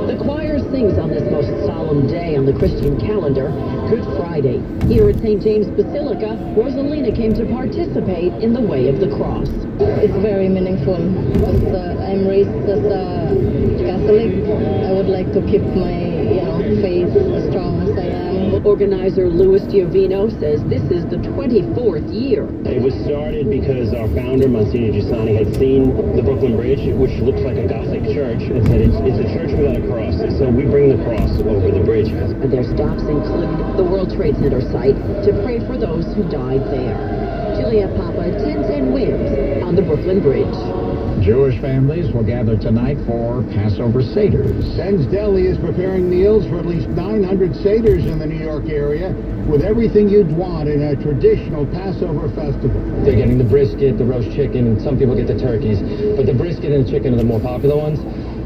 The choir sings on this most solemn solemn day on the Christian calendar, Good Friday. Here at St. James Basilica, Rosalina came to participate in the Way of the Cross. It's very meaningful. I'm raised as a Catholic. I would like to keep my, faith as strong as I am. Organizer Louis Giovino says this is the 24th year. It was started because our founder, Monsignor Giussani, had seen the Brooklyn Bridge, which looks like a Gothic church, and said it's a church without a cross. So we bring the cross over the bridge. And their stops include the World Trade Center site to pray for those who died there. Julia Papa, 1010 Wins on the Brooklyn Bridge. Jewish families will gather tonight for Passover Seders. Ben's Deli is preparing meals for at least 900 Seders in the New York area, with everything you'd want in a traditional Passover festival. They're getting the brisket, the roast chicken, and some people get the turkeys. But the brisket and the chicken are the more popular ones.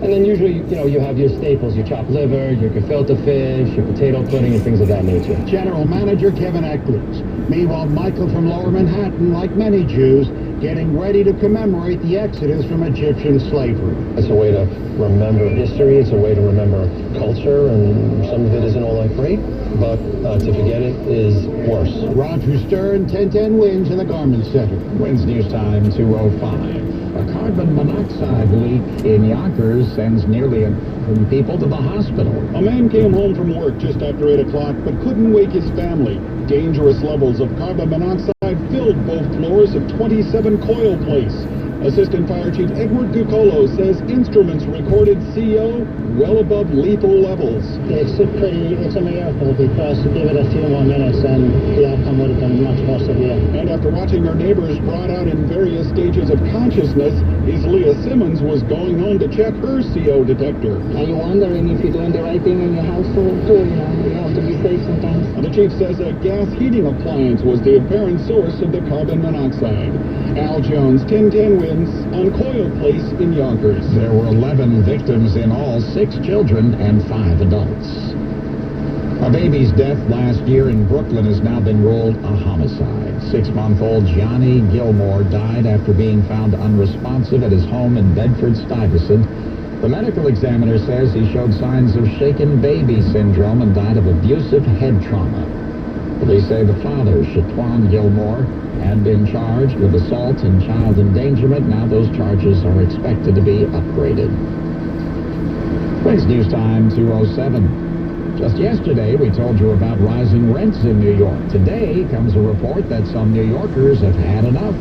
And then usually, you have your staples, your chopped liver, your gefilte fish, your potato pudding, and things of that nature. General Manager Kevin Eckles. Meanwhile, Michael from Lower Manhattan, like many Jews, getting ready to commemorate the exodus from Egyptian slavery. It's a way to remember history. It's a way to remember culture, and some of it isn't all that great, but to forget it is worse. Roger Stern, 1010 Wins in the Garment Center. Wins News Time 2:05. A carbon monoxide leak in Yonkers sends nearly 100 people to the hospital. A man came home from work just after 8 o'clock but couldn't wake his family. Dangerous levels of carbon monoxide filled both floors of 27 Coyle Place. Assistant Fire Chief Edward Gucolo says instruments recorded CO well above lethal levels. It's a miracle because give it a few more minutes and the outcome would have been much more severe. And after watching her neighbors brought out in various stages of consciousness, Isaiah Simmons was going home to check her CO detector. Are you wondering if you're doing the right thing in your household too? You have to be safe sometimes. The chief says a gas heating appliance was the apparent source of the carbon monoxide. Al Jones, 1010 Wins on Coyle Place in Yonkers. There were 11 victims in all, 6 children and 5 adults. A baby's death last year in Brooklyn has now been ruled a homicide. 6-month-old Johnny Gilmore died after being found unresponsive at his home in Bedford-Stuyvesant. The medical examiner says he showed signs of shaken baby syndrome and died of abusive head trauma. Police say the father, Shatwan Gilmore, had been charged with assault and child endangerment. Now those charges are expected to be upgraded. Wins News Time 2:07. Just yesterday, we told you about rising rents in New York. Today comes a report that some New Yorkers have had enough,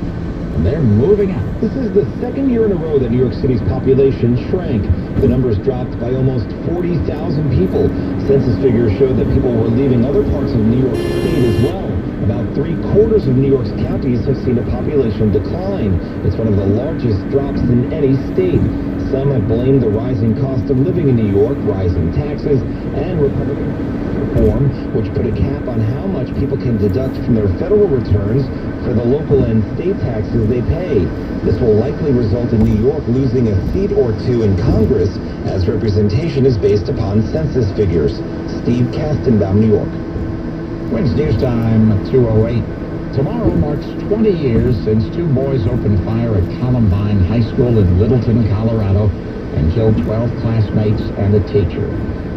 and they're moving out. This is the second year in a row that New York City's population shrank. The numbers dropped by almost 40,000 people. Census figures showed that people were leaving other parts of New York State as well. About 3/4 of New York's counties have seen a population decline. It's one of the largest drops in any state. Some have blamed the rising cost of living in New York, rising taxes, and Republican reform, which put a cap on how much people can deduct from their federal returns for the local and state taxes they pay. This will likely result in New York losing a seat or two in Congress, as representation is based upon census figures. Steve Kastenbaum, New York. Wins News Time 2:08. Tomorrow marks 20 years since 2 boys opened fire at Columbine High School in Littleton, Colorado, and killed 12 classmates and a teacher.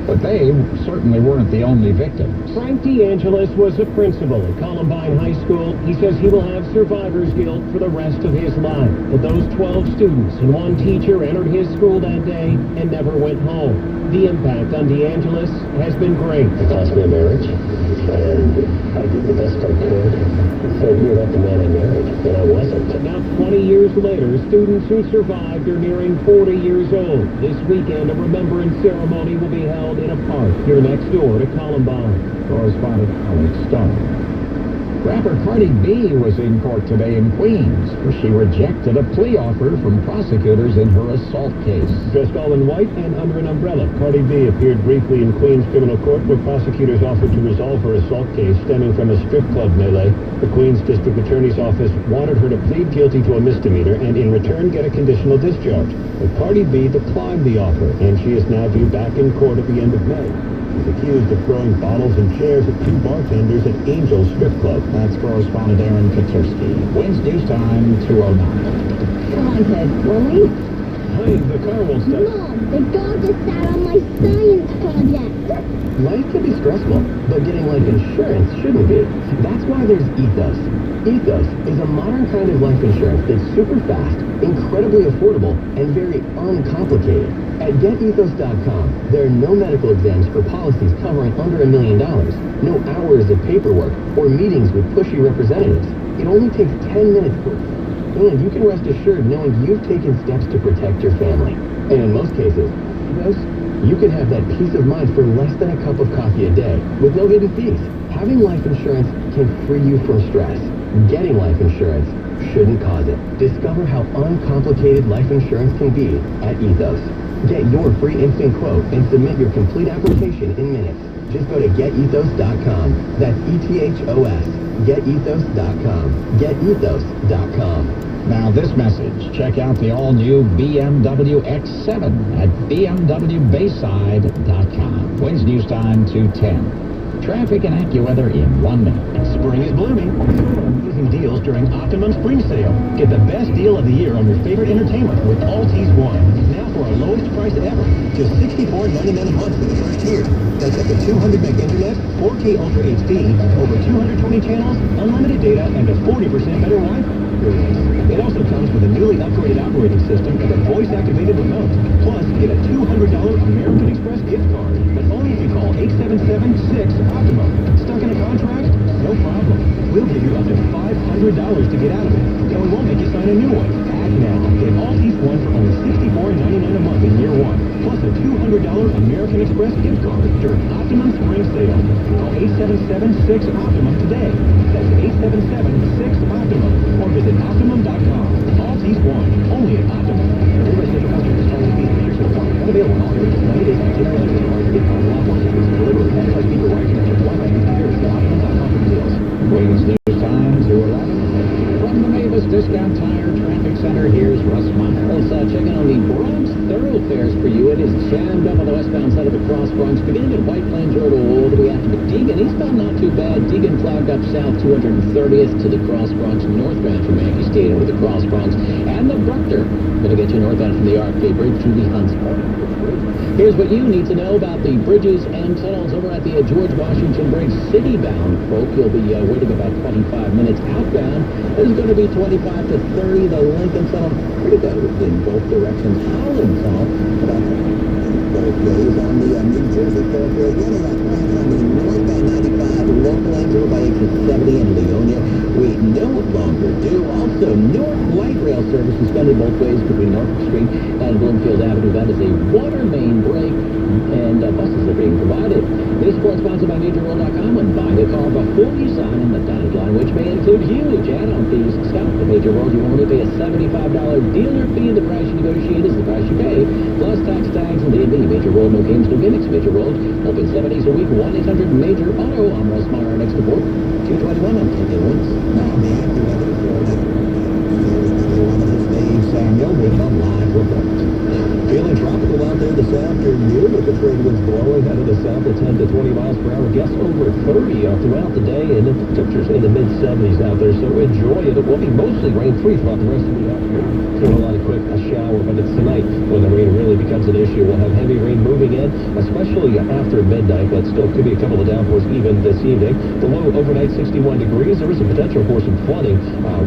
But they certainly weren't the only victims. Frank DeAngelis was a principal at Columbine High School. He says he will have survivor's guilt for the rest of his life. But those 12 students and 1 teacher entered his school that day and never went home. The impact on DeAngelis has been great. It cost me a marriage, and I did the best I could. So you're not the man I married, and I wasn't. But now 20 years later, students who survived are nearing 40 years old. This weekend, a remembrance ceremony will be held in a park here next door to Columbine. Correspondent Alex Stone. Rapper Cardi B was in court today in Queens, where she rejected a plea offer from prosecutors in her assault case. Dressed all in white and under an umbrella, Cardi B appeared briefly in Queens criminal court where prosecutors offered to resolve her assault case stemming from a strip club melee. The Queens District Attorney's Office wanted her to plead guilty to a misdemeanor and in return get a conditional discharge. But Cardi B declined the offer, and she is now due back in court at the end of May. She's accused of throwing bottles and chairs at 2 bartenders at Angel Strip Club. That's correspondent Aaron Katursky. Wins News Time 2:09. Come on, Ted. Really? Hey, the car won't stop. Mom, the dog just sat on my science Life can be stressful, but getting life insurance shouldn't be. That's why there's Ethos. Ethos is a modern kind of life insurance that's super fast, incredibly affordable, and very uncomplicated. At GetEthos.com, there are no medical exams for policies covering under $1 million, no hours of paperwork, or meetings with pushy representatives. It only takes 10 minutes per and you can rest assured knowing you've taken steps to protect your family. And in most cases, you can have that peace of mind for less than a cup of coffee a day with no hidden fees. Having life insurance can free you from stress. Getting life insurance shouldn't cause it. Discover how uncomplicated life insurance can be at Ethos. Get your free instant quote and submit your complete application in minutes. Just go to getethos.com. That's ETHOS. GetEthos.com. GetEthos.com. Now this message, check out the all-new BMW X7 at bmwbayside.com. Winds news time 2:10. Traffic and AccuWeather in 1 minute. Spring is blooming. Amazing deals during Optimum Spring Sale. Get the best deal of the year on your favorite entertainment with Altis One. Now for our lowest price ever. Just $64.99 a month for the first year. That's up to 200 meg internet, 4K Ultra HD, over 220 channels, unlimited data, and a 40% better Wi-Fi. It also comes with a newly upgraded operating system and a voice-activated remote. Plus, get a $200 American Express gift card, but only if you call 877-6-OPTIMUM. Stuck in a contract? No problem. We'll give you up to $500 to get out of it, and we won't make you sign a new one. Act now. Get Altis One for only $64.99 a month in year one, plus a $200 American Express gift card during Optimum Spring Sale. Call 877-6-OPTIMUM today. That's 877-6-OPTIMUM, or visit Optimum.com. Altis One, only at Optimum. New residential customers trying to beat features of one. Unavailable in all areas. 90 days after the required to get on a lot more service delivery. Enterprise speaker wired connection. Wi-Fi computers. Optimum.com for details. Winds news time 2:11. From the Mavis Discount Tire Traffic Center, here's Russ Meyer. Let's check in on the Bronx thoroughfares for you. It is jammed up on the westbound side of the Cross Bronx, beginning at White Plains Road all the way out to Deegan. Eastbound not too bad. Deegan clogged up south 230th to the Cross Bronx, northbound from Yankee Stadium to the Cross Bronx, and the Bruckner. Going to get you northbound from the RFK Bridge to the Hunts Park. Here's what you need to know about the bridges and tunnels over at the George Washington Bridge. Citybound folk, you'll be waiting about 25 minutes. Outbound is going to be 25 to 30. The Lincoln Tunnel, pretty good in both directions. Howland Tunnel, about both ways on the New Jersey thoroughfare. Again, about on the northbound 95, local lanes over by exit 70 in Leonia. We no longer do. Also, North Light Rail service suspended both ways between Norfolk Street and Bloomfield Avenue. That is a water main break, and buses are being provided. This report sponsored by MajorRoll.com. When buying a car before you sign on the dotted line, which may include huge add-on fees. South of Major Roll, you only pay a $75 dealer fee. The price you negotiate is the price you pay, plus tax tags and D&D. Major Roll, no games, no gimmicks. Major Roll, open 7 days a week. 1-800-MAJOR-AUTO. I'm Russ Meyer. Next report, 221 on 10 Wins. Now the AccuWeather for the Dave Samuel with a live report. Feeling tropical out there this afternoon with the trade winds blowing out of the south at 10 to 20 miles per hour. Gusts over 30 throughout the day, and the temperatures in the mid-70s out there, so enjoy it. It will be mostly rain-free throughout the rest of the afternoon. So a lot of quick shower, but it's tonight when the rain really becomes an issue. We'll have heavy rain moving in, especially after midnight, but still could be a couple of downpours even this evening. The low overnight 61 degrees. There is a potential for some flooding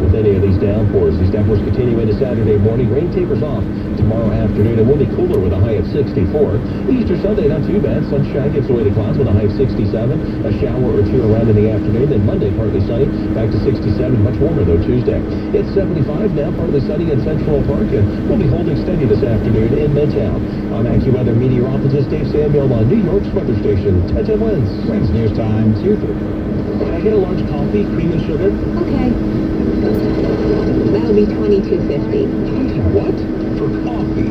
with any of these downpours. These downpours continue into Saturday morning. Rain tapers off tomorrow afternoon, and we'll be cooler with a high of 64. Easter Sunday, not too bad. Sunshine gets away to clouds with a high of 67. A shower or two around in the afternoon. Then Monday, partly sunny, back to 67. Much warmer, though, Tuesday. It's 75 now, partly sunny in Central Park, and we'll be holding steady this afternoon in Midtown. I'm AccuWeather meteorologist Dave Samuel on New York's weather station, 10 Winds. Winds news time 2:30. Can I get a large coffee, cream and sugar? Okay. That'll be $22.50. What? For coffee?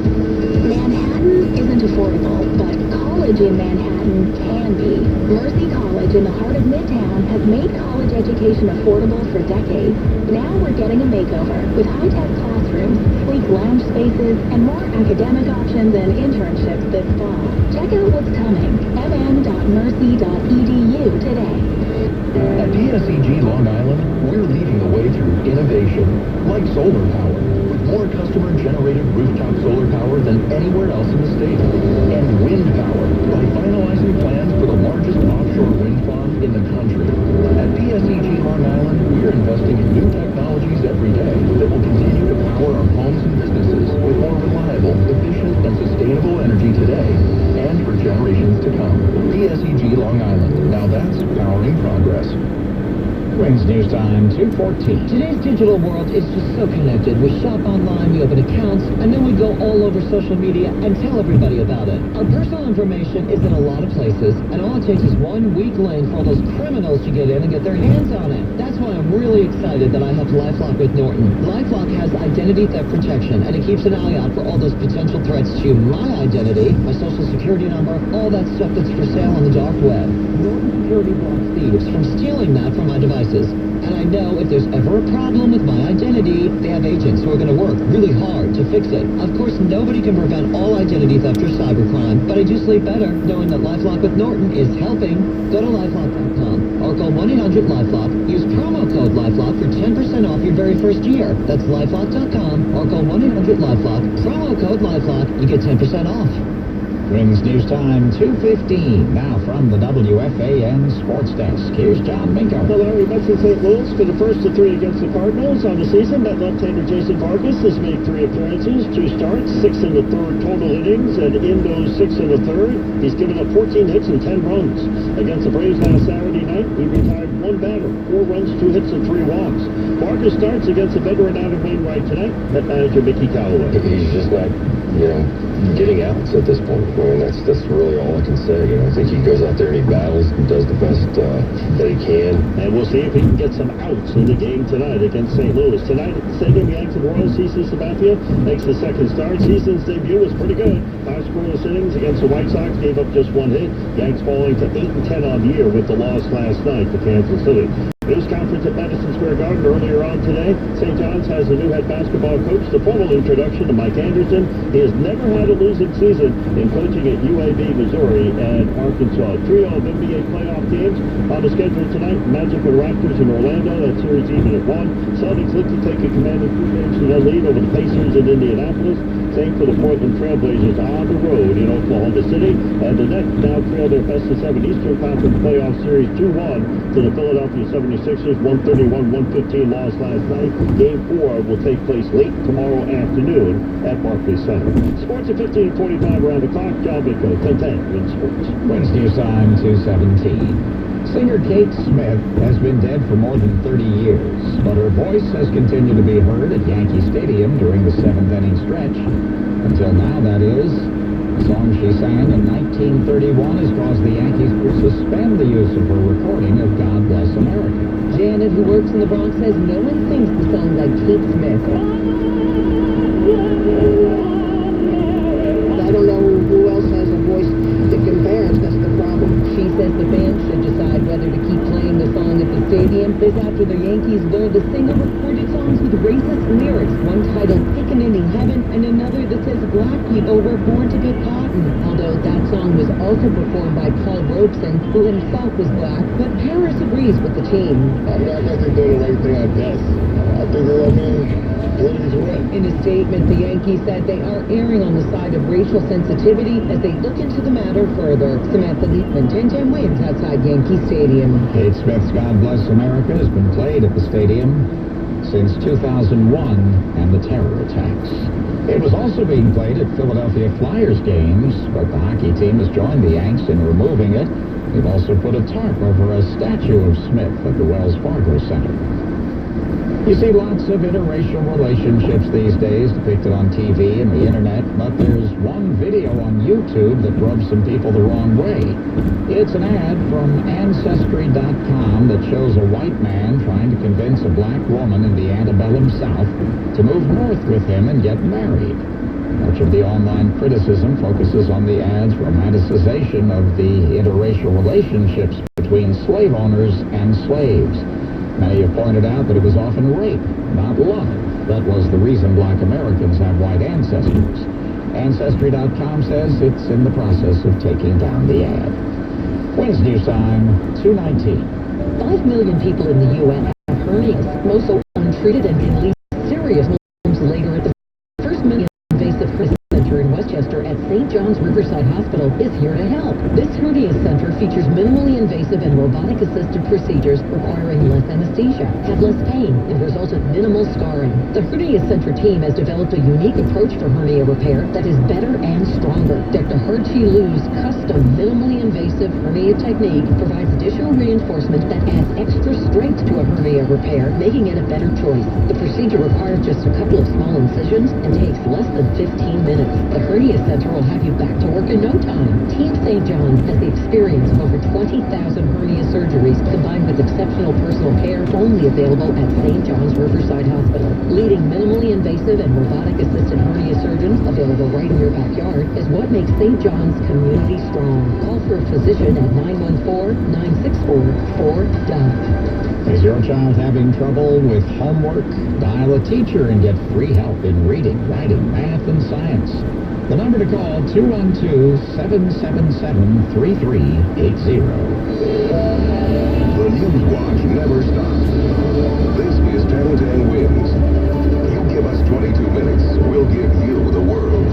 Manhattan isn't affordable, but college in Manhattan can be. Mercy College in the heart of Midtown has made college education affordable for decades. Now we're getting a makeover with high-tech classrooms, sleek lounge spaces, and more academic options and internships this fall. Check out what's coming. mm.mercy.edu today. At PSEG Long Island, we're leading the way through innovation, like solar power, with more customer-generated rooftop solar power than anywhere else in the state, and wind power by today and for generations to come. PSEG Long Island. Now that's powering progress. Wings News Time, 2:14. Today's digital world is just so connected. We shop online, we open accounts, and then we go all over social media and tell everybody about it. Our personal information is in a lot of places, and all it takes is one weak link for all those criminals to get in and get their hands on it. That's why I'm really excited that I have LifeLock with Norton. LifeLock has identity theft protection, and it keeps an eye out for all those potential threats to my identity, my social security number, all that stuff that's for sale on the dark web. Norton Security blocks thieves from stealing that from my devices. And I know if there's ever a problem with my identity, they have agents who are going to work really hard to fix it. Of course, nobody can prevent all identity theft or cybercrime, but I do sleep better knowing that LifeLock with Norton is helping. Go to LifeLock.com or call 1-800-LifeLock. Use promo code LifeLock for 10% off your very first year. That's LifeLock.com or call 1-800-LifeLock. Promo code LifeLock. You get 10% off. Wings News Time, 2:15. Now from the WFAN Sports Desk, here's John Minko. Well, Larry, Mets in St. Louis for the first of three against the Cardinals on the season. Met left-hander Jason Vargas has made 3 appearances, 2 starts, 6 in the third total innings, and in those 6 in the third, he's given up 14 hits and 10 runs. Against the Braves last Saturday night, he retired 1 batter, 4 runs, 2 hits, and 3 walks. Vargas starts against a veteran out of Wainwright tonight, Met manager Mickey Callaway. He's just not, getting outs at this point. I mean, that's really all I can say. I think he goes out there and he battles and does the best that he can. And we'll see if he can get some outs in the game tonight against St. Louis. Tonight at the stadium, Yanks and Royals, CC Sabathia makes the second start. Season's debut was pretty good. 5 scoreless innings against the White Sox, gave up just 1 hit. Yanks falling to 8-10 on the year with the loss last night to Kansas City. News conference at Madison Square Garden earlier on today. St. John's has a new head basketball coach. The formal introduction to Mike Anderson. He has never had a losing season in coaching at UAB, Missouri, and Arkansas. Trio of NBA playoff teams on the schedule tonight. Magic and Raptors in Orlando. That series even at 1. Celtics look to take a commanding 3-game lead over the Pacers in Indianapolis. Same for the Portland Trailblazers on the road in Oklahoma City. And the Nets now trail their best-of-7 Eastern Conference playoff series 2-1 to the Philadelphia 76ers. 131-115 loss last night. Game 4 will take place late tomorrow afternoon at Barclays Center. Sports at 15:45 around the clock. John Minko, 1010 Win Sports. Wednesday time, 2:17. Singer Kate Smith has been dead for more than 30 years, but her voice has continued to be heard at Yankee Stadium during the 7th-inning stretch. Until now, that is. The song she sang in 1931 has caused the Yankees to suspend the use of her recording of God Bless America. Janet, who works in the Bronx, says no one sings the song like Kate Smith. I don't know who else has a voice that compares. That's the problem. She says the band should decide whether to keep playing the song at the stadium. This after the Yankees learned the singer recorded songs with racist lyrics, one titled Pickaninny Heaven and another that says Black people were born to get cotton. Although that song was also performed by Paul Robeson, who himself was black, but Paris agrees with the team. I guess they're doing the right thing, I guess. I think politically correct. In a statement, the Yankees said they are erring on the side of racial sensitivity as they look into the matter further. Samantha Liebman, 1010 Wins outside Yankee Stadium. Kate Smith's God Bless America has been played at the stadium since 2001 and the terror attacks. It was also being played at Philadelphia Flyers games, but the hockey team has joined the Yanks in removing it. They've also put a tarp over a statue of Smith at the Wells Fargo Center. You see lots of interracial relationships these days depicted on TV and the internet, but there's one video on YouTube that rubs some people the wrong way. It's an ad from Ancestry.com that shows a white man trying to convince a black woman in the antebellum South to move north with him and get married. Much of the online criticism focuses on the ad's romanticization of the interracial relationships between slave owners and slaves. Many have pointed out that it was often rape, not love. That was the reason black Americans have white ancestors. Ancestry.com says it's in the process of taking down the ad. Wednesday News Time, 2:19. 5 million people in the U.S. have hernias, most are untreated and can lead to serious problems later at the first million invasive hernia center in Westchester at St. John John's Riverside Hospital is here to help. This hernia center features minimally invasive and robotic-assisted procedures requiring less anesthesia, have less pain, and result in minimal scarring. The hernia center team has developed a unique approach for hernia repair that is better and stronger. Dr. Herchi Lu's custom minimally invasive hernia technique provides additional reinforcement that adds extra strength to a hernia repair, making it a better choice. The procedure requires just a couple of small incisions and takes less than 15 minutes. The hernia center will have you back to work in no time. Team St. John's has the experience of over 20,000 hernia surgeries combined with exceptional personal care only available at St. John's Riverside Hospital. Leading minimally invasive and robotic-assisted hernia surgeons available right in your backyard is what makes St. John's community strong. Call for a physician at 914-964-4DOC. Is your child having trouble with homework? Dial a teacher and get free help in reading, writing, math, and science. The number to call, 212-777-3380. The News Watch never stops. This is 1010 Wins. You give us 22 minutes, we'll give you the world.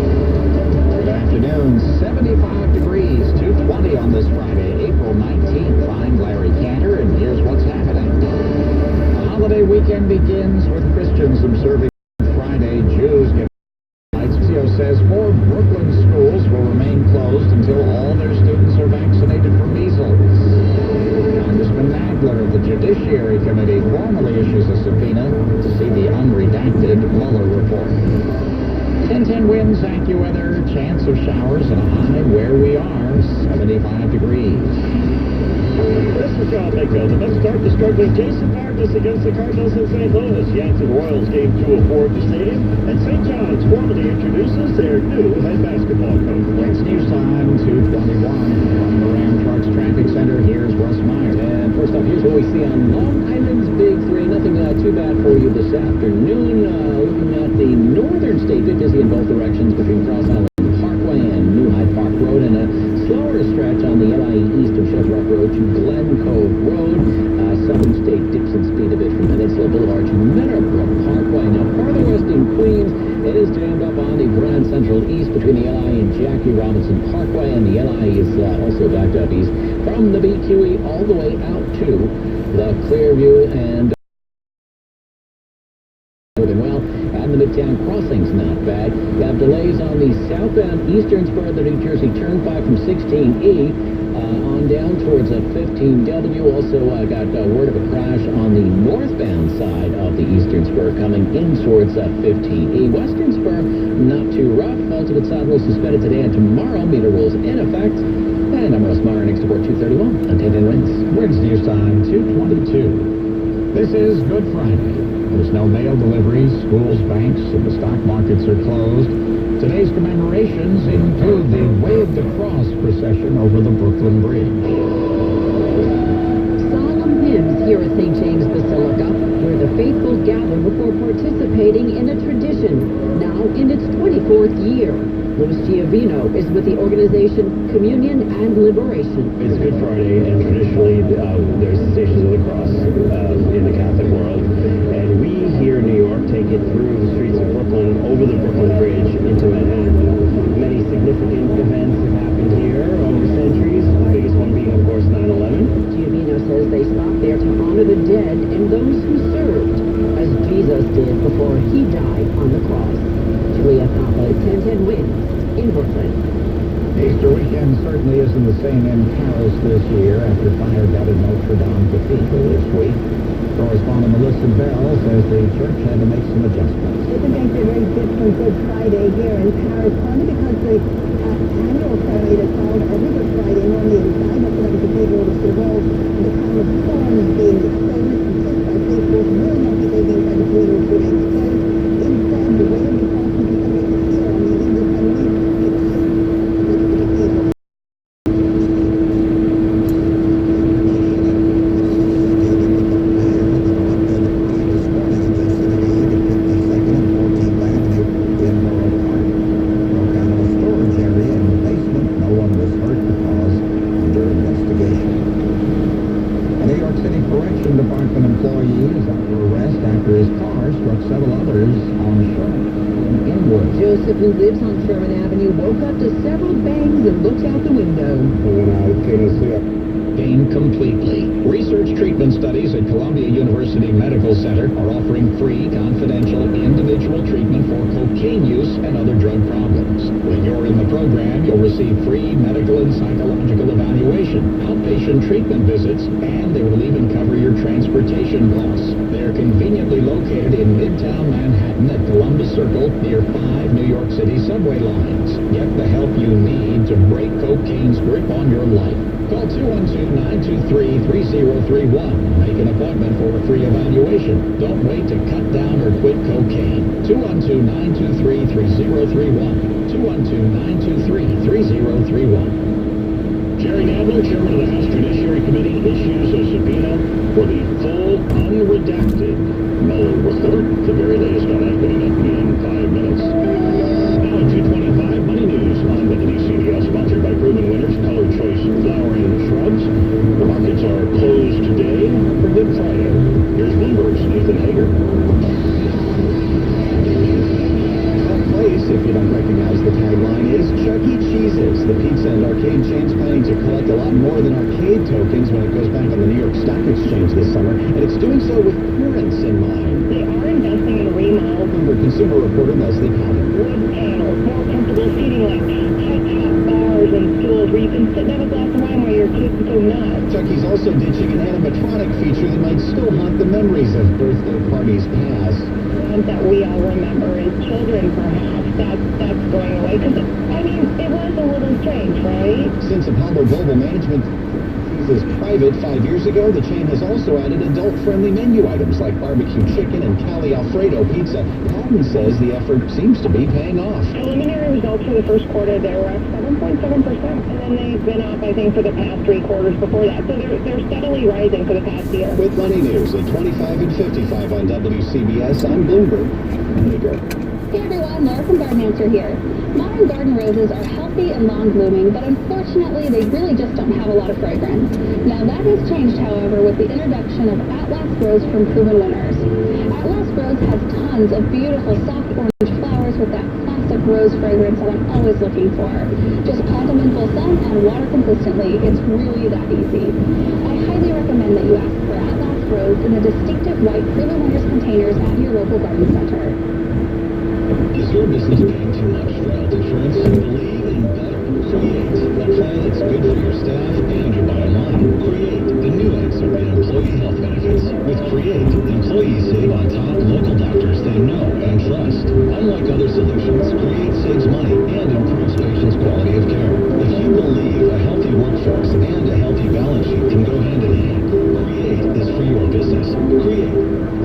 Good afternoon. 75 degrees, 220 on this Friday, April 19th. I'm Larry Cantor, and here's what's happening. The holiday weekend begins with Christians observing Friday. Jews get lights. CEO says more Brooklyn schools will remain closed until all their students are vaccinated for measles. Congressman Nadler of the Judiciary Committee formally issues a subpoena to see the unredacted Mueller report. 1010 Winds, AccuWeather, chance of showers and a high where we are, 75 degrees. This is John Mayfield. The Mets start the struggling Jason Vargas against the Cardinals in St. Louis. Yanks and Royals game 2 of 4 at the stadium. And St. John's formally introduces their new head basketball coach. It's news time, 2:21. From the Ram Trucks Traffic Center, here's Russ Meyer. And first up, here's what we see on Long Island's Big Three. Nothing too bad for you this afternoon. Looking at the northern state, bit busy in both directions between Cross Island Parkway and New Hyde Park Road, and a slower stretch on the LIE east of Shellrock Road to Glen Cove Road. Southern State dips in speed a bit from Peninsula Boulevard to Meadowbrook Parkway. Now, farther west in Queens, it is jammed up on the Grand Central East between the LIE and Jackie Robinson Parkway, and the LIE is also backed up east from the BQE all the way out to the Clearview and well, and the Midtown Crossing's not bad. You have delays on the southbound eastern spur of the New Jersey Turnpike from 16E on down towards 15W. Also got word of a crash on the northbound side of the eastern spur coming in towards 15E. Western spur, not too rough. Alternate side will suspended today and tomorrow. Meter rules in effect. And I'm Russ Meyer, next report 2:31 on 1010 Winds. Winds news time, 2:22. This is Good Friday. There's no mail deliveries, schools, banks, and the stock markets are closed. Today's commemorations include the Wave the Cross procession over the Brooklyn Bridge. Solemn hymns here at St. James Basilica, where the faithful gather before participating in a tradition, now in its 24th year. Louis Giovino is with the organization Communion and Liberation. It's Good Friday, and traditionally there's the Stations of the Cross in the Catholic world. And we here in New York take it through the streets of Brooklyn, over the Brooklyn Bridge into Manhattan. Many significant events have happened here over centuries, the biggest one being, of course, 9/11. Giovino says they stop there to honor the dead and those who served, as Jesus did before he died on the cross. Juliet Papa, 1010 Winds in Brooklyn. Easter weekend certainly isn't the same in Paris this year after fire gutted Notre Dame Cathedral this week. Correspondent Melissa Bell says the church had to make some adjustments. It makes it very different Good Friday here in Paris, partly because the annual ceremony that's held every Good Friday normally inside Notre Dame Cathedral is revolved in the time of storms being stillness and tips by faithfuls will not be taking inside the cathedral to remain closed. Instead, the way of the cross will be celebrated here on the English ceremony. Correction Department employee is under arrest after his car struck several others on Sherman in Inwood. Joseph, who lives on Sherman Avenue, woke up to several bangs and looked out the window. When I couldn't see it. Pain completely. Research treatment studies at Columbia University Medical Center are offering free, confidential, individual treatment for cocaine use and other drug problems. When you're in the program, you'll receive free medical and psychological evaluation, outpatient treatment visits, and they will even cover your transportation costs. They're conveniently located in Midtown Manhattan at Columbus Circle near 5 New York City subway lines. Get the help you need to break cocaine's grip on your life. Call 212-923-3031. Make an appointment for a free evaluation. Don't wait to cut down or quit cocaine. 212-923-3031. 212-923-3031. Jerry Nadler, chairman of the House Judiciary Committee, issues a subpoena for the full, unredacted Mueller report. The very latest on that coming up in 5 minutes. Now at 2:25, Money News on WCBS, sponsored by Proven Winners, Color Choice Flowering Shrubs. The markets are closed today for Good Friday. Here's Bloomberg's Nathan Hager. Place, if you don't recognize the tagline, is Chuck E. Cheese's. The pizza and arcade chain's planning to collect a lot more than arcade tokens when it goes back on the New York Stock Exchange this summer, and it's doing so with parents in mind. They are investing in remodels. Bloomberg consumer reporter Leslie Powell. Wood panels, more comfortable seating like high-top bars and stools where you can sit and have a glass of wine while your kids go nuts. Chuck E's also ditching an animatronic feature that might still haunt the memories of birthday parties past. That we all remember as children, perhaps. That's going away. Because, I mean, it was a little strange, right? Since Apollo Global Management is private 5 years ago, the chain has also added adult-friendly menu items like barbecue chicken and Cali Alfredo pizza. Patton says the effort seems to be paying off. Preliminary results for the first quarter, they were up 7.7%. And then they've been up, I think, for the past 3 quarters before that. So they're steadily rising for the past year. With Money News at 25 and 55 on WCBS, I'm Bloomberg. Hey everyone, Laura from Garden Answer here. Modern garden roses are healthy and long-blooming, but unfortunately they really just don't have a lot of fragrance. Now that has changed, however, with the introduction of Atlas Rose from Proven Winners. Atlas Rose has tons of beautiful soft orange flowers with that classic rose fragrance that I'm always looking for. Just plant them in full sun and water consistently. It's really that easy. I highly recommend that you ask for Atlas Rose in the distinctive white Proven Winners containers at your local garden center. Is your business paying too much for health insurance? Believe in better. Create a plan that's good for your staff and your bottom line. Create the new answer in employee health benefits. With Create, employees save on top local doctors they know and trust. Unlike other solutions, Create saves money and improves patients' quality of care. If you believe a healthy workforce and a healthy balance sheet can go hand in hand, Create is for your business. Create.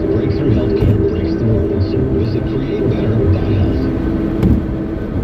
Breakthrough healthcare breaks the rules. Visit CreateBetter.health.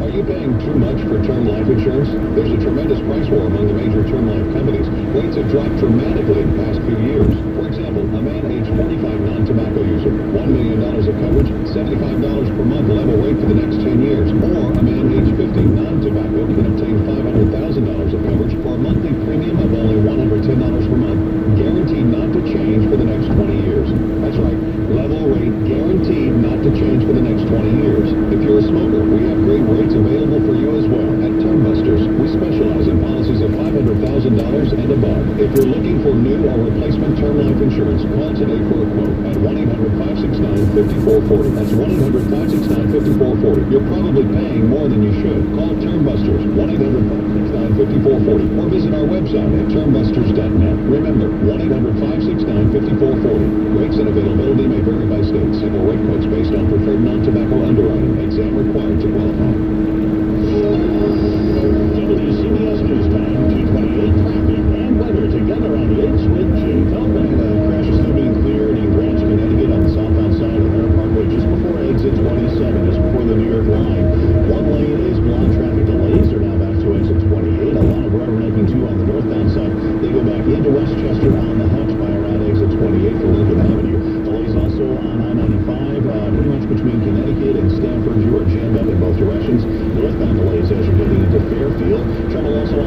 Are you paying too much for term life insurance? There's a tremendous price war among the major term life companies. Rates have dropped dramatically in the past few years. For example, a man age 45 non-tobacco user, $1 million of coverage, $75 per month level rate for the next 10 years. Or a man age 50 non-tobacco can obtain $500,000 of coverage for a monthly premium of only $110 per month, guaranteed not to change for the next 20 years. That's right, level rate guaranteed not to change for the next 20 years. If you're a smoker, we have great rates available for you as well. At Term Busters, we specialize in policies of $500,000 and above. If you're looking for new or replacement term life insurance, call today for a quote at 1-800-569-5440. That's 1-800-569-5440. You're probably paying more than you should. Call Term Busters, 1-800-569-5440, or visit our website at termbusters.net. Remember, 1-800-569-5440. Rates and availability may vary by state. Single rate quotes based on preferred non-tobacco underwriting. Exam required to qualify. WCBS News Time, 2:28, traffic and weather together on the 8th with Jay Feldman. Crash is still being cleared in Greenwich, Connecticut on the southbound side of Air Parkway just before exit 27, just before the New York line. One lane is blocked. Traffic delays are now back to exit 28. A lot of rubber-necking too on the northbound side. They go back into Westchester on the Hutch by around exit 28 for Lincoln Avenue. Delays also on I-95, pretty much between Connecticut and Stamford. You are jammed up in both directions. Northbound delays as you're getting into Fairfield. Trouble also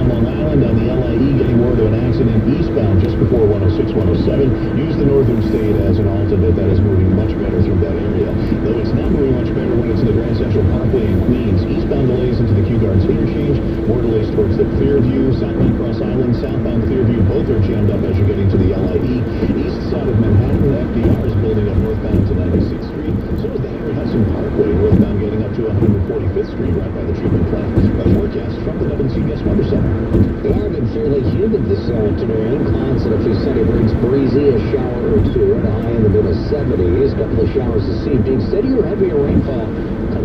Island on the LIE, getting word of an accident eastbound just before 106, 107. Use the northern state as an alternate. That is moving much better through that area. Though it's not moving much better when it's in the Grand Central Parkway in Queens. Eastbound delays into the Kew Gardens interchange. More delays towards the Clearview, southbound Cross Island, southbound Clearview. Both are jammed up as you're getting to the LIE. East side of Manhattan, FDR is building up northbound to 96th Street. So is the Henry Hudson Parkway, northbound getting up to 145th Street right by the treatment plant. A forecast from the WCBS Weather Center. Yeah, been fairly humid this afternoon. Clouds and a few sunny breaks, breezy, a shower or two, and a high in the mid-70s. Couple of showers this evening. Steadier, heavier rainfall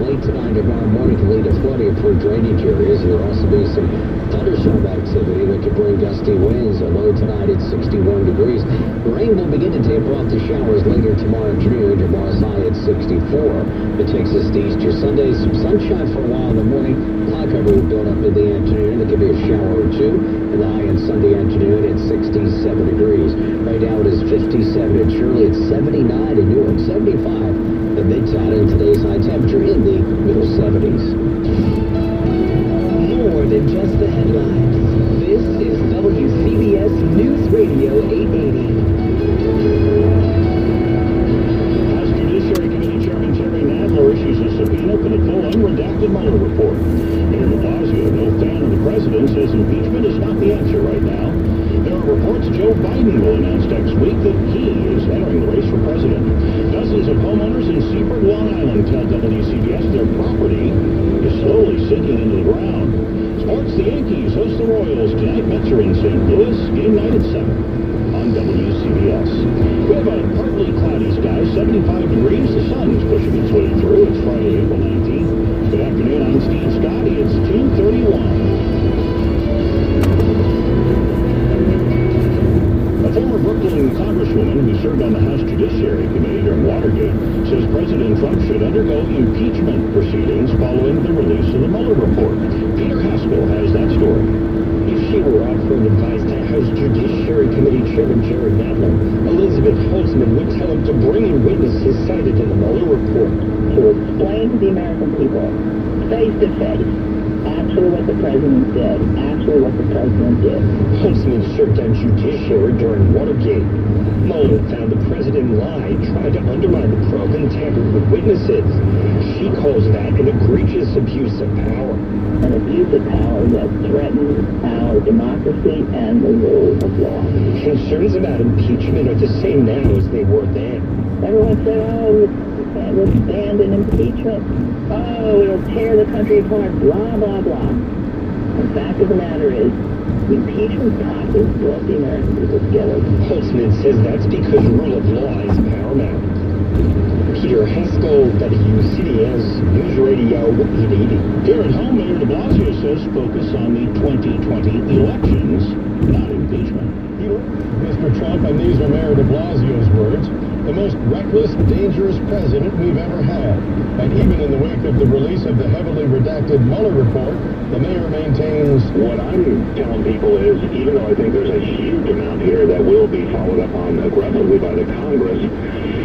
late tonight and tomorrow morning can lead to flooding for drainage areas. There will also be some thunderstorm activity that could bring gusty winds. A low tonight at 61 degrees. Rain will begin to taper off the showers later tomorrow afternoon. Tomorrow's high at 64. It takes us to Easter Sunday. Some sunshine for a while in the morning. Cloud cover will build up in the afternoon. There could be a shower or two. And the high on Sunday afternoon at 67 degrees. Right now it is 57 at Shirley. It's 79 in Newark. 75 the Midtown, and today's high temperature in the middle 70s. More than just the headlines. This is WCBS News Radio 880. House Judiciary Committee Chairman Jerry Nadler issues a subpoena for the full unredacted Mueller report. Mayor de Blasio, no fan of the president, says impeachment is not the answer right now. There are reports Joe Biden will announce next week that he is entering the race for president. Dozens of homeowners in Seaford, Long Island tell WCBS their property is slowly sinking into the ground. Sports, the Yankees host the Royals tonight. Mets are in St. Louis. Game night at 7 on WCBS. We have a partly cloudy sky, 75 degrees. The sun is pushing its way through. It's Friday, April 19th. Good afternoon. I'm Steve Scotty. It's 2:31. Former Brooklyn congresswoman who served on the House Judiciary Committee during Watergate says President Trump should undergo impeachment proceedings following the release of the Mueller report. Peter Haskell has that story. If she were offering advice to House Judiciary Committee Chairman Jerry Nadler, Elizabeth Holtzman would tell him to bring in witnesses cited in the Mueller report. To explain to the American people, face to face, actually what the president did, actually what the president did. Holtzman served on Judiciary during Watergate. Mueller found the president lied, tried to undermine the probe, and tampered with witnesses. She calls that an egregious abuse of power. An abuse of power that threatens our democracy and the rule of law. Concerns about impeachment are the same now as they were then. Everyone said, we'll stand in impeachment. Oh, it'll tear the country apart, blah, blah, blah. The fact of the matter is, the impeachment process brought the American people together. Holtzman says that's because rule of law is paramount. Peter Haskell, WCBS News Radio 880. Here at home, Mayor de Blasio says focus on the 2020 elections, not impeachment. Mr. Trump, and these are Mayor de Blasio's words, the most reckless, dangerous president we've ever had. And even in the wake of the release of the heavily redacted Mueller report, the mayor maintains... What I'm telling people is, even though I think there's a huge amount here that will be followed up on aggressively by the Congress,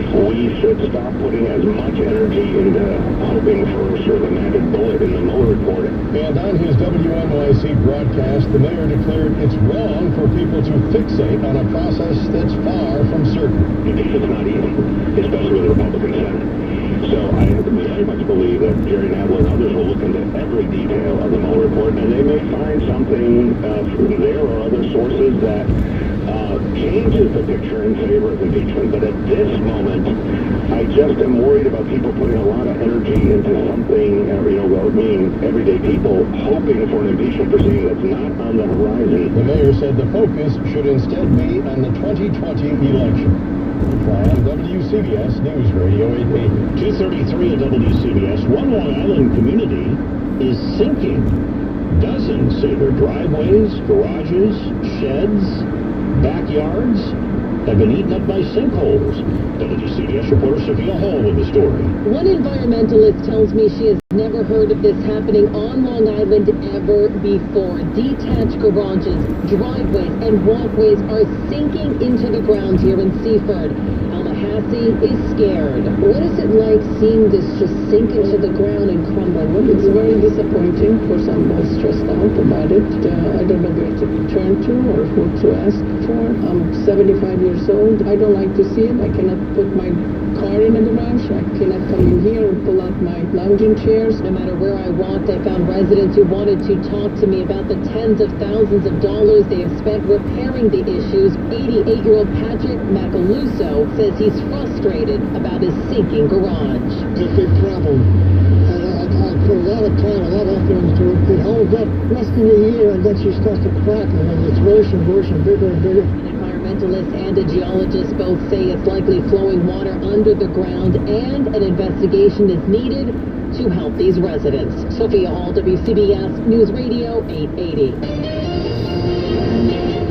we should stop putting as much energy into hoping for sort of a magic bullet in the Mueller report. And on his WNYC broadcast, the mayor declared it's wrong for people to fixate on a process that's far from certain. It's not easy, especially with the Republican Senate. So I very much believe that Jerry Nadler and others will look into every detail of the Mueller report, and they may find something from there or other sources that changes the picture in favor of impeachment. But at this moment, I just am worried about people putting a lot of energy into something, everyday people hoping for an impeachment proceeding that's not on the horizon. The mayor said the focus should instead be on the 2020 election. From WCBS News Radio 880. 2:33 at WCBS. One Long Island community is sinking. Dozens say their driveways, garages, sheds, backyards have been eaten up by sinkholes. WCBS reporter Sophia Hall with the story. One environmentalist tells me she has never heard of this happening on Long Island ever before. Detached garages, driveways, and walkways are sinking into the ground here in Seaford. Alma Cassie is scared. What is it like seeing this just sink into the ground and crumbling? Well, it's very disappointing. Of course, I'm all stressed out about it. I don't know where to turn to or who to ask for. I'm 75 years old. I don't like to see it. I cannot put my car in the garage. I cannot come in here and pull out my lounging chairs. No matter where I walked, I found residents who wanted to talk to me about the tens of thousands of dollars they have spent repairing the issues. 88-year-old Patrick Macaluso says he's frustrated about his sinking garage. It's a big problem. I put a lot of time, a lot of effort into it. It holds up less than a year, and then she starts to crack, and it's worse and worse and bigger and bigger. Environmentalists and a geologist both say it's likely flowing water under the ground, and an investigation is needed to help these residents. Sophia Hall, WCBS News Radio 880.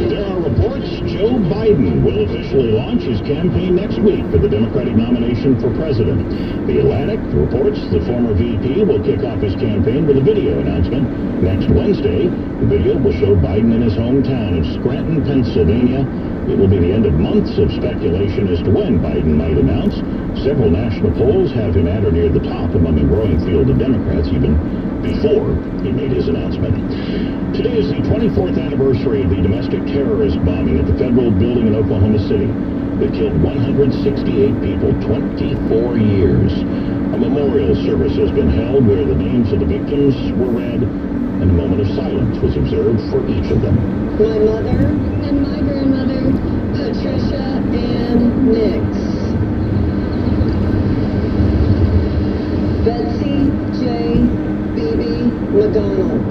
There are reports Joe Biden will officially launch his campaign next week for the Democratic nomination for president. The Atlantic reports the former VP will kick off his campaign with a video announcement next Wednesday. The video will show Biden in his hometown of Scranton, Pennsylvania. It will be the end of months of speculation as to when Biden might announce. Several national polls have him at or near the top among a growing field of Democrats even before he made his announcement. Today is the 24th anniversary of the domestic terrorist bombing at the federal building in Oklahoma City that killed 168 people, 24 years. A memorial service has been held where the names of the victims were read, and a moment of silence was observed for each of them. My mother and my grandmother, Patricia and Nix. Betsy J. Beebe McDonald.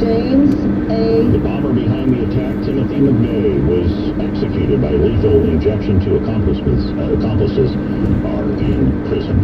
James A. The bomber behind the attack, Timothy McVeigh, was executed by lethal injection to accomplices are in prison.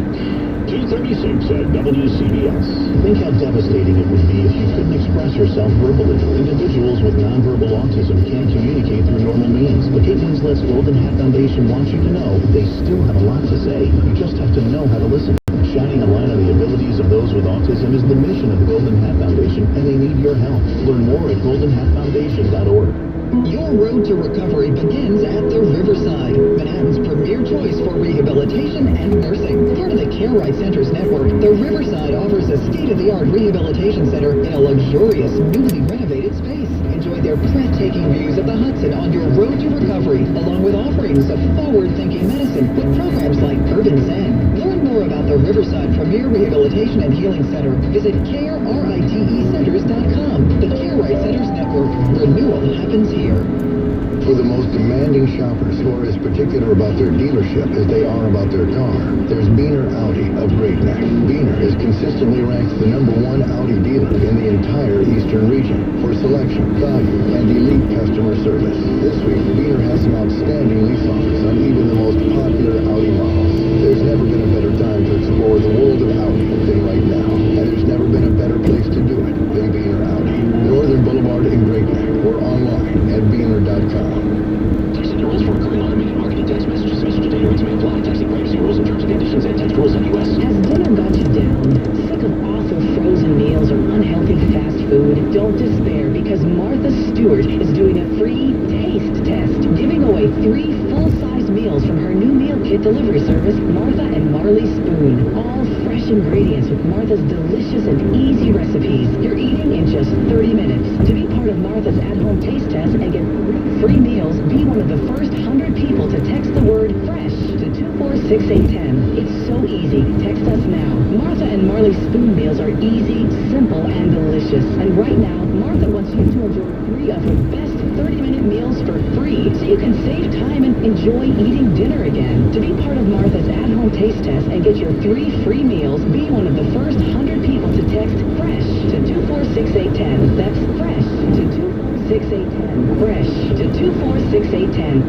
2:36 at WCBS. Think how devastating it would be if you couldn't express yourself verbally. Individuals with nonverbal autism can't communicate through normal means. But Kate Winslet's Golden Hat Foundation wants you to know they still have a lot to say. You just have to know how to listen. Shining a light on the abilities of those with autism is the mission of the Golden Hat Foundation, and they need your help. Learn more at goldenhatfoundation.org. Your road to recovery begins at the Riverside, Manhattan's premier choice for rehabilitation and nursing. Part of the Care Right Centers network, the Riverside offers a state-of-the-art rehabilitation center in a luxurious, newly renovated space. Enjoy their breathtaking views of the Hudson on your road to recovery, along with offerings of forward-thinking medicine with programs like Urban Zen. Learn more about the Riverside Premier Rehabilitation and Healing Center. Visit CareRITECenters.com. The Care Right Centers network. Renewal happens here. For the most demanding shoppers who are as particular about their dealership as they are about their car, there's Biener Audi of Great Neck. Biener is consistently ranked the #1 Audi dealer in the entire Eastern region for selection, value, and elite customer service. This week, Biener has some outstanding lease offers on even the most popular Audi models. There's never been a better time to explore the world of Audi than right now, and there's never been a better place to do it than Biener Audi. Northern Boulevard in Great Neck, or online at Biener.com. Texting rules for recurring automated marketing text messages. Message data rates may apply. Texting privacy rules and terms and conditions at textrules.us. Has dinner got you down? Sick of awful frozen meals or unhealthy fast food? Don't despair, because Martha Stewart is doing a free taste test, giving away 3 full-size meals from her new meal kit delivery service, Martha and Marley Spoon. All fresh ingredients with Martha's delicious and easy recipes. You're eating in just 30 minutes. To be part of Martha's at-home taste test and get 3 free meals, be one of the first 100 people to text the word FRESH to 246810. It's so easy. Text us now. Martha and Marley Spoon meals are easy, simple, and delicious. And right now, Martha wants you to enjoy 3 of her best 30-minute meals for free, so you can save time and enjoy eating dinner again. To be part of Martha's at-home taste test and get your 3 free meals, be one of the first 100 people to text FRESH to 246810. That's FRESH to 246810. FRESH to 246810.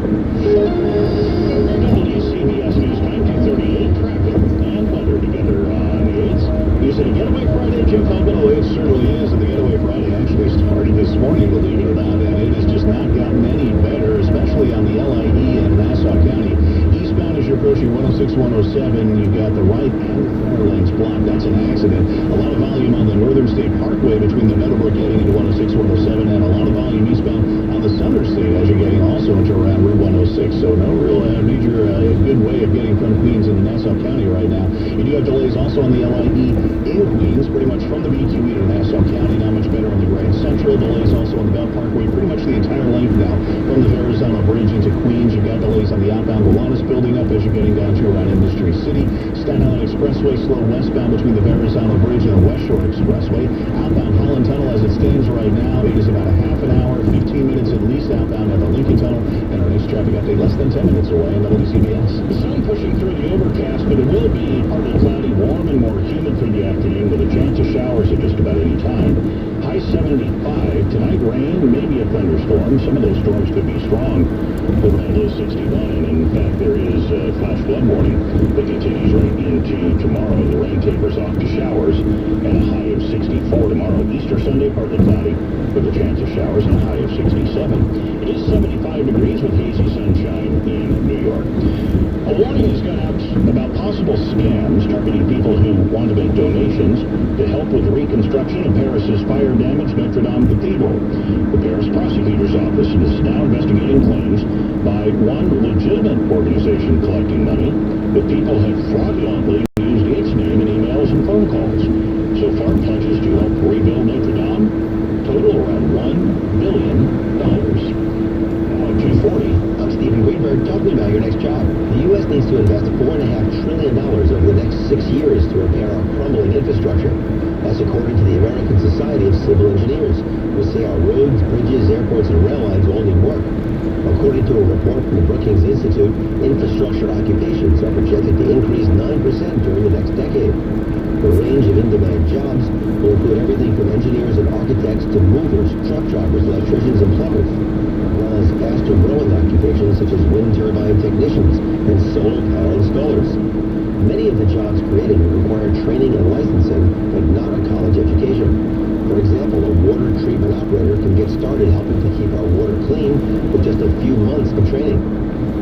WCBS News Time, 2:38, traffic and weather together on the 8th. Is it a Getaway Friday, Jim Coleman? Oh, it certainly is. And the Getaway Friday actually started this morning, believe it or not, and it has just not gotten any better, especially on the LIE in Nassau County. Eastbound as you're approaching 106, 107, you've got the right and the center lanes blocked. That's an accident. A lot of volume on the Northern State Parkway between the Meadowbrook heading into 106, 107, and a lot of volume eastbound on the Southern State as you're getting all onto around Route 106. So no real major good way of getting from Queens into Nassau County right now. You do have delays also on the LIE in Queens, pretty much from the BQE to Nassau County. Not much better on the Grand Central. Delays also on the Belt Parkway, pretty much the entire length now from the Verrazano Bridge into Queens. You've got delays on the outbound Gowanus building up as you're getting down to around Industry City. Staten Island Expressway slow westbound between the Verrazano Bridge and the West Shore Expressway. Outbound Holland Tunnel as it stands right now, it is about a half an hour, 15 minutes at least outbound at the Lincoln Tunnel. And our next traffic update less than 10 minutes away on WCBS. The sun pushing through the overcast, but it will be partly cloudy, warm and more humid for the afternoon with a chance of showers at just about any time. High 75. Tonight, rain, maybe a thunderstorm. Some of those storms could be strong. Overnight low 61. In fact, there is a flash flood warning that continues right into tomorrow. The rain tapers off to showers and a high of 64 tomorrow. Easter Sunday, partly cloudy with a chance of showers and a high of 67. It is 75 degrees with hazy sunshine in New York. A warning has gone out about possible scams targeting people who want to make donations to help with reconstruction of Paris's fire-damaged Notre Dame Cathedral. The Paris prosecutor's office is now investigating claims by one legitimate organization collecting money that people have fraudulently used its name in emails and phone calls. So far, pledges to help rebuild Notre Dame total around $1 billion. Now at 2:40. I'm Stephen Greenberg, talking about your next job. The U.S. needs to invest $4.5 trillion over the next 6 years to repair our crumbling infrastructure. That's according to the American Society of Civil Engineers, who say our roads, bridges, airports, and rail lines all need work. According to a report from the Brookings Institute, infrastructure occupations are projected to increase 9% during the next decade. The range of in-demand jobs will include everything from engineers and architects to movers, truck drivers, electricians, and plumbers, as well as faster-growing occupations such as wind turbine technicians and solar panel installers. Many of the jobs created require training and licensing, but not a college education. For example, a water treatment operator can get started helping to keep our water clean with just a few months of training.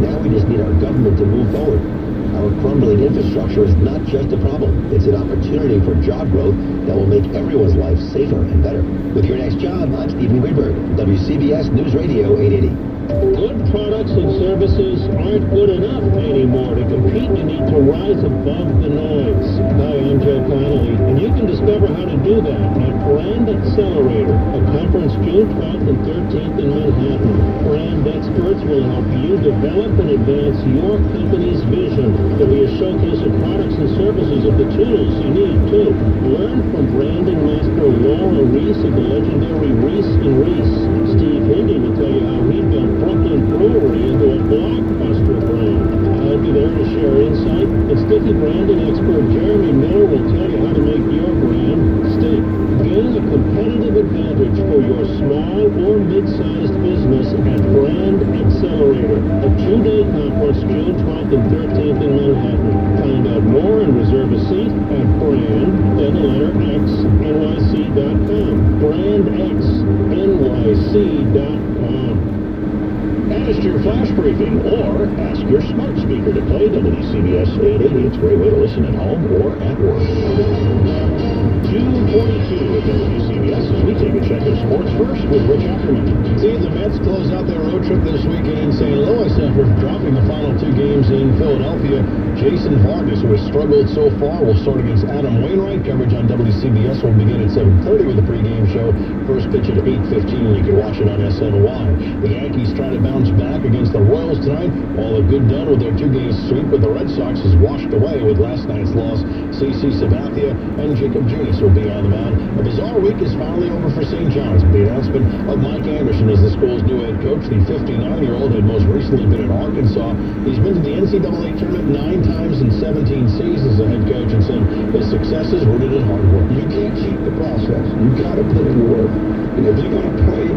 Now we just need our government to move forward. Our crumbling infrastructure is not just a problem, it's an opportunity for job growth that will make everyone's life safer and better. With your next job, I'm Stephen Greenberg, WCBS News Radio 880. Good products and services aren't good enough anymore. To compete, you need to rise above the noise. Hi, I'm Joe Connolly, and you can discover how to do that at Brand Accelerator, a conference June 12th and 13th in Manhattan. Brand experts will help you develop and advance your company's vision. There'll be a showcase of products and services of the tools you need, too. Learn from branding master Laura Reese of the legendary Reese & Reese. Steve Hindy will tell you how he built Brooklyn Brewery into a blockbuster brand. I'll be there to share insight, and sticky branding expert Jeremy Miller will tell you how to make your brand stick. Gain a competitive advantage for your small or mid-sized business at Brand Accelerator, a 2-day conference June 12th and 13th in Manhattan. Find out more and reserve a seat at brand, then the letter X, NYC.com. BrandXNYC.com. Ask your flash briefing or ask your smart speaker to play WCBS 880. It's a great way to listen at home or at work. 2:42 at WCBS as we take a check of sports first with Rich Ackerman. See, the Mets close out their road trip this weekend in St. Louis after dropping the final 2 games in Philadelphia. Jason Vargas, who has struggled so far, will start against Adam Wainwright. Coverage on WCBS will begin at 7:30 with a pregame show. First pitch at 8:15, and you can watch it on SNY. The Yankees try to bounce back against the Royals tonight. All the good done with their 2-game sweep, but the Red Sox is washed away with last night's loss. CC Sabathia and Jacob Junis will be on the mound. A bizarre week is finally over for St. John's. The announcement of Mike Anderson as the school's new head coach. The 59-year-old had most recently been in Arkansas. He's been to the NCAA tournament 9 times in 17 seasons as a head coach and said his success is rooted in hard work. You can't cheat the process. You got to put in the work. And if you're going to play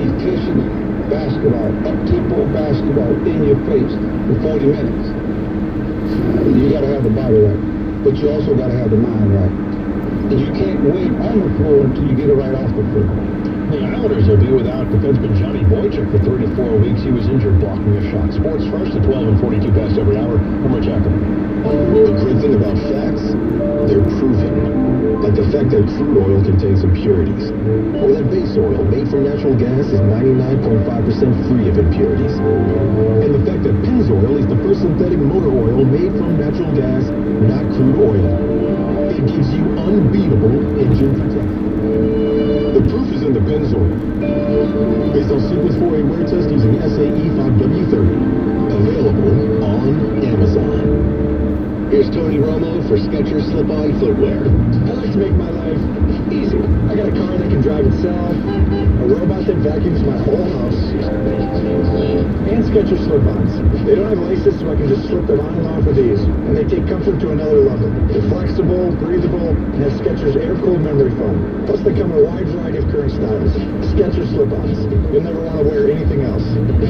efficient basketball, up-tempo basketball in your face for 40 minutes, you got to have the body right. But you also got to have the mind right. And you can't win on the floor until you get it right off the floor. The Islanders will be without defenseman Johnny Boychuk for 3 to 4 weeks. He was injured blocking a shot. Sports first at 12 and 42 past every hour. I'm Rich Ackerman. The great thing about facts, they're proven. like the fact that crude oil contains impurities, or that base oil made from natural gas is 99.5% free of impurities, and the fact that Pennzoil is the first synthetic motor oil made from natural gas, not crude oil. It gives you unbeatable engine protection. The proof is in the Pennzoil. Based on sequence 4A wear test using SAE 5W30. Available on Amazon. Here's Tony Romo for Skechers Slip-On Footwear. I like to make my life easy. I got a car that can drive itself, a robot that vacuums my whole house, and Skechers Slip-Ons. They don't have laces, so I can just slip them on and off with ease. And they take comfort to another level. They're flexible, breathable, and have Skechers air-cooled memory foam. Plus, they come in a wide variety of current styles. Skechers Slip-Ons. You'll never want to wear anything else.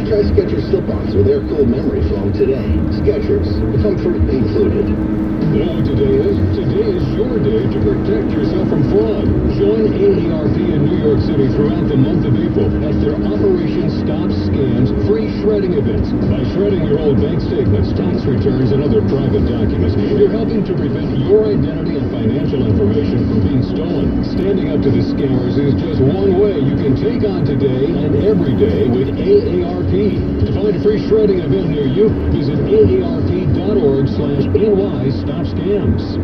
Try Skechers Slip-Ons with air-cooled memory foam today. Skechers, comfort included. You know what today is? Today is your day to protect yourself from fraud. Join AARP in New York City throughout the month of April at their Operation Stop Scams free shredding events. By shredding your old bank statements, tax returns, and other private documents, you're helping to prevent your identity and financial information from being stolen. Standing up to the scammers is just one way you can take on today and every day with AARP. To find a free shredding event near you, visit AARP.org/NY-STOP-SCAMS.